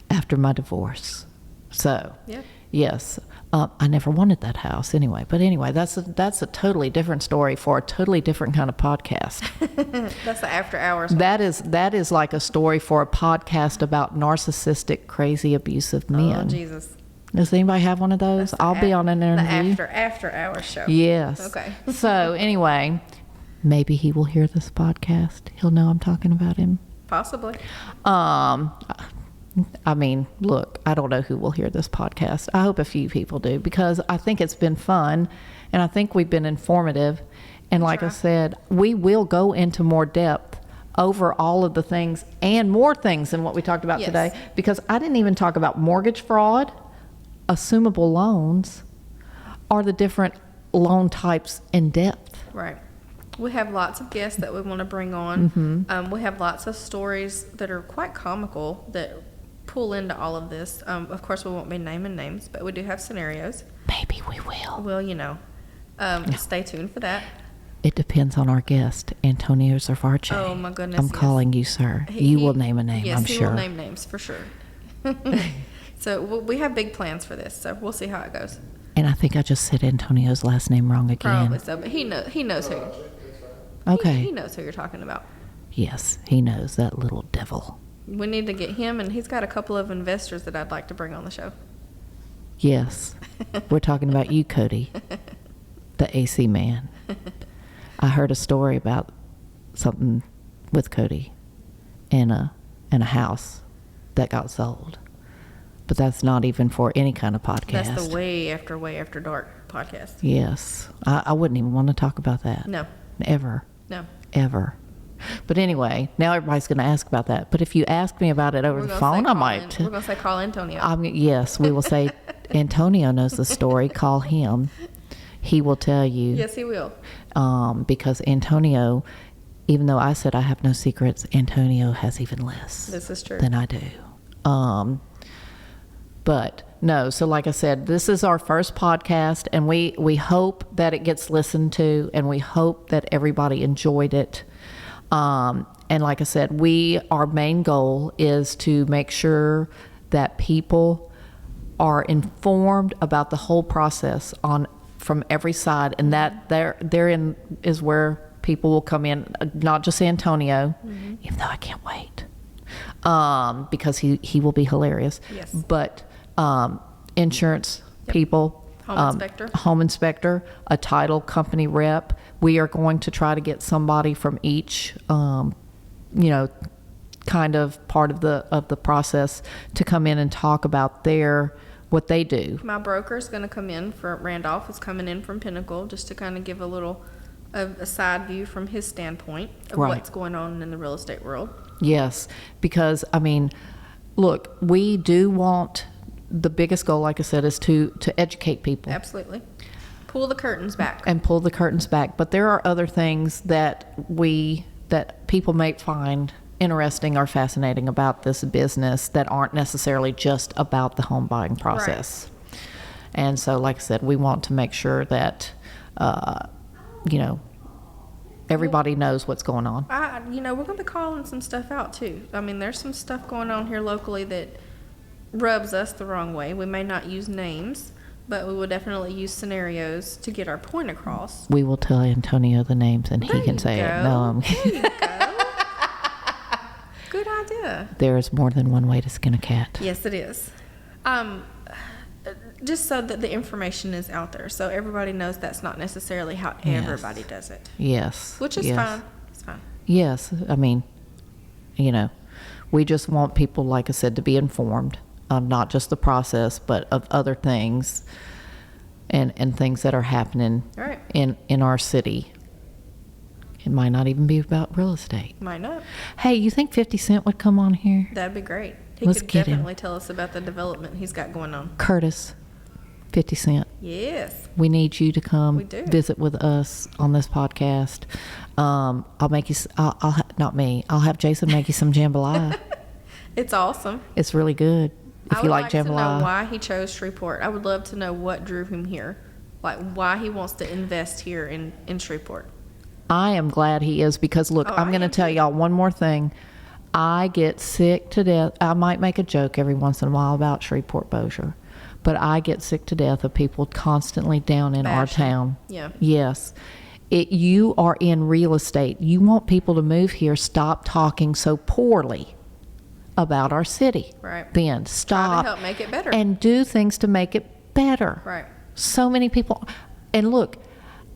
A: after my divorce. So,
B: Yeah.
A: yes, I never wanted that house anyway. But anyway, that's a totally different story for a totally different kind of podcast.
B: That's the after hours.
A: That is like a story for a podcast about narcissistic, crazy, abusive
B: Oh,
A: men.
B: Jesus.
A: Does anybody have one of those?
B: That's the
A: I'll be on an interview.
B: The after hours show.
A: Yes.
B: Okay.
A: So anyway, maybe he will hear this podcast. He'll know I'm talking about him.
B: Possibly.
A: I mean, look, I don't know who will hear this podcast. I hope a few people do, because I think it's been fun and I think we've been informative. And like I
B: Sure.
A: said, we will go into more depth over all of the things and more things than what we talked about
B: Yes.
A: today, because I didn't even talk about mortgage fraud, assumable loans, or the different loan types in depth.
B: Right. We have lots of guests that we want to bring on. We have lots of stories that are quite comical that pull into all of this. Of course, we won't be naming names, but we do have scenarios.
A: Maybe we will.
B: Well, you know, stay tuned for that.
A: It depends on our guest, Antonio Zarvarche.
B: Oh, my goodness,
A: I'm
B: yes.
A: calling you, sir. You will name a name,
B: yes,
A: I'm
B: he
A: sure.
B: will name names for sure. So we have big plans for this. So we'll see how it goes.
A: And I think I just said Antonio's last name wrong again.
B: Probably so, but he knows who.
A: Okay.
B: He knows who you're talking about.
A: Yes, he knows, that little devil.
B: We need to get him, and he's got a couple of investors that I'd like to bring on the show.
A: Yes. We're talking about you, Cody, the AC man. I heard a story about something with Cody in a house that got sold. But that's not even for any kind of podcast.
B: That's the way after dark podcast.
A: Yes. I wouldn't even want to talk about that.
B: No,
A: Ever.
B: no.
A: Ever. But anyway, now everybody's going to ask about that. But if you ask me about it over
B: We're
A: the
B: gonna
A: phone,
B: say
A: I
B: call
A: might.
B: We're gonna say call Antonio.
A: Yes, we will say Antonio knows the story. Call him. He will tell you.
B: Yes, he will.
A: Because Antonio, even though I said I have no secrets, Antonio has even less
B: This is true.
A: than I do. But no, so like I said, this is our first podcast, and we hope that it gets listened to, and we hope that everybody enjoyed it. And like I said, our main goal is to make sure that people are informed about the whole process from every side, and that therein is where people will come in, not just Antonio, even though I can't wait, because he will be hilarious.
B: Yes.
A: But insurance people, home inspector, a title company rep. We are going to try to get somebody from each, kind of part of the process to come in and talk about what they do.
B: My broker is going to come in for Randolph. Is coming in from Pinnacle just to kind of give a little a side view from his standpoint of
A: Right.
B: what's going on in the real estate world.
A: Yes, because I mean, look, we do want, the biggest goal, like I said, is to educate people.
B: Absolutely. Pull the curtains back.
A: And pull the curtains back. But there are other things that people may find interesting or fascinating about this business that aren't necessarily just about the home buying process. Right. And so, like I said, we want to make sure that, everybody knows what's going on.
B: We're going to be calling some stuff out too. I mean, there's some stuff going on here locally that rubs us the wrong way. We may not use names, but we will definitely use scenarios to get our point across.
A: We will tell Antonio the names, and
B: There
A: he can
B: you
A: say
B: go.
A: it. No,
B: There you go. Good idea.
A: there is more than one way to skin a cat.
B: Yes, it is. Just so that the information is out there, so everybody knows that's not necessarily how
A: Yes.
B: everybody does it.
A: Yes.
B: Which is
A: yes.
B: fine. It's fine.
A: Yes, I mean, we just want people, like I said, to be informed of not just the process, but of other things and things that are happening
B: All right.
A: in our city It might not even be about real estate.
B: Might not.
A: Hey, you think 50 Cent would come on here?
B: That'd be great. He
A: Let's
B: could
A: get him.
B: definitely tell us about the development he's got going on.
A: Curtis, 50 Cent.
B: Yes.
A: We need you to come
B: We do.
A: visit with us on this podcast. I'll make you. Not me. I'll have Jason make you some jambalaya.
B: It's awesome.
A: It's really good. If
B: I
A: you
B: would
A: like
B: to know
A: jambalaya.
B: why he chose Shreveport. I would love to know what drew him here. Like why he wants to invest here in Shreveport.
A: I am glad he is because look,
B: Oh,
A: I'm
B: I
A: going to
B: am
A: tell
B: too.
A: y'all one more thing. I get sick to death. I might make a joke every once in a while about Shreveport Bossier, but I get sick to death of people constantly down in our
B: Bashing.
A: town.
B: Yeah.
A: Yes. You are in real estate. You want people to move here. Stop talking so poorly about our city.
B: Right.
A: Then stop.
B: help make it better.
A: And do things to make it better.
B: Right.
A: So many people. And look,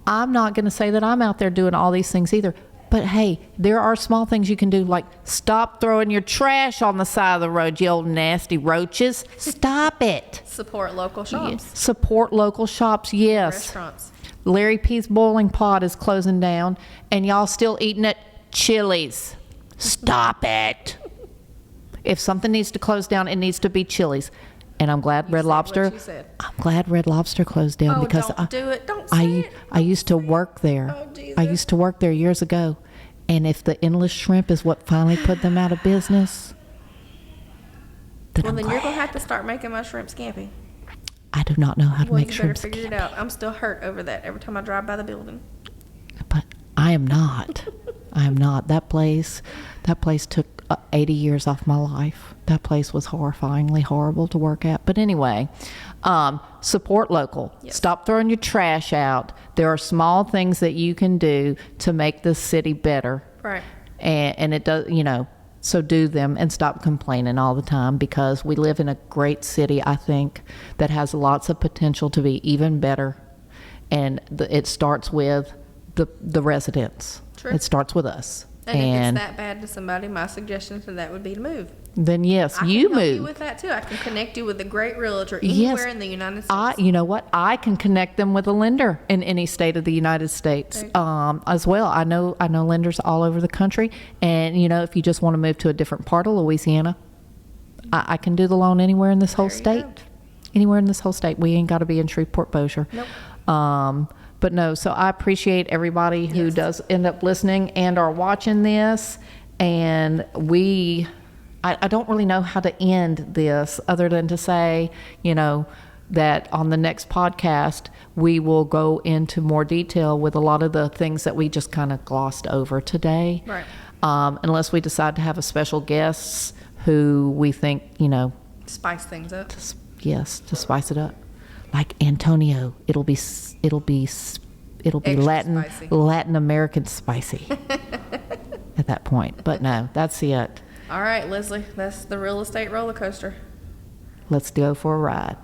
A: I'm not going to say that I'm out there doing all these things either. But hey, there are small things you can do, like stop throwing your trash on the side of the road, you old nasty roaches. Stop it.
B: Support local shops.
A: Support local shops, yes.
B: Restaurants.
A: Larry P's Boiling Pot is closing down, and y'all still eating at Chili's. Stop it. If something needs to close down, it needs to be Chili's. And I'm glad Red
B: said
A: Lobster.
B: what you said.
A: I'm glad Red Lobster closed down
B: Oh,
A: because
B: don't do it. Don't say it.
A: I used to work there.
B: Oh, Jesus.
A: I used to work there years ago, and if the endless shrimp is what finally put them out of business, then
B: Well,
A: I'm
B: then
A: glad.
B: you're gonna have to start making my shrimp scampi.
A: I do not know how to
B: Well,
A: make
B: you better
A: shrimp
B: figure it
A: scampi.
B: out. I'm still hurt over that every time I drive by the building.
A: But I am not. I am not. That place took 80 years off my life. That place was horrifyingly horrible to work at. But anyway, support local.
B: Yes.
A: Stop throwing your trash out. There are small things that you can do to make this city better.
B: Right.
A: And it does, so do them and stop complaining all the time, because we live in a great city, I think, that has lots of potential to be even better. And it starts with the residents.
B: True.
A: It starts with us.
B: And if it's that bad to somebody, my suggestion to that would be to move.
A: Then yes,
B: I
A: you
B: can help
A: move.
B: you with that too. I can connect you with a great realtor
A: Yes.
B: anywhere in the United States.
A: You know what? I can connect them with a lender in any state of the United States as well. I know lenders all over the country, and if you just want to move to a different part of Louisiana, I can do the loan anywhere in this whole
B: There you
A: state.
B: go.
A: Anywhere in this whole state. We ain't got to be in Shreveport Bossier.
B: Nope.
A: But no, so I appreciate everybody who
B: Yes.
A: does end up listening and are watching this. And I don't really know how to end this other than to say, that on the next podcast, we will go into more detail with a lot of the things that we just kind of glossed over today.
B: Right.
A: Unless we decide to have a special guests who we think,
B: Spice things up.
A: yes, to spice it up. Like Antonio, it'll be
B: Extra
A: Latin
B: spicy.
A: Latin American spicy at that point. But no, that's it.
B: All right, Leslie, that's the real estate roller coaster.
A: Let's go for a ride.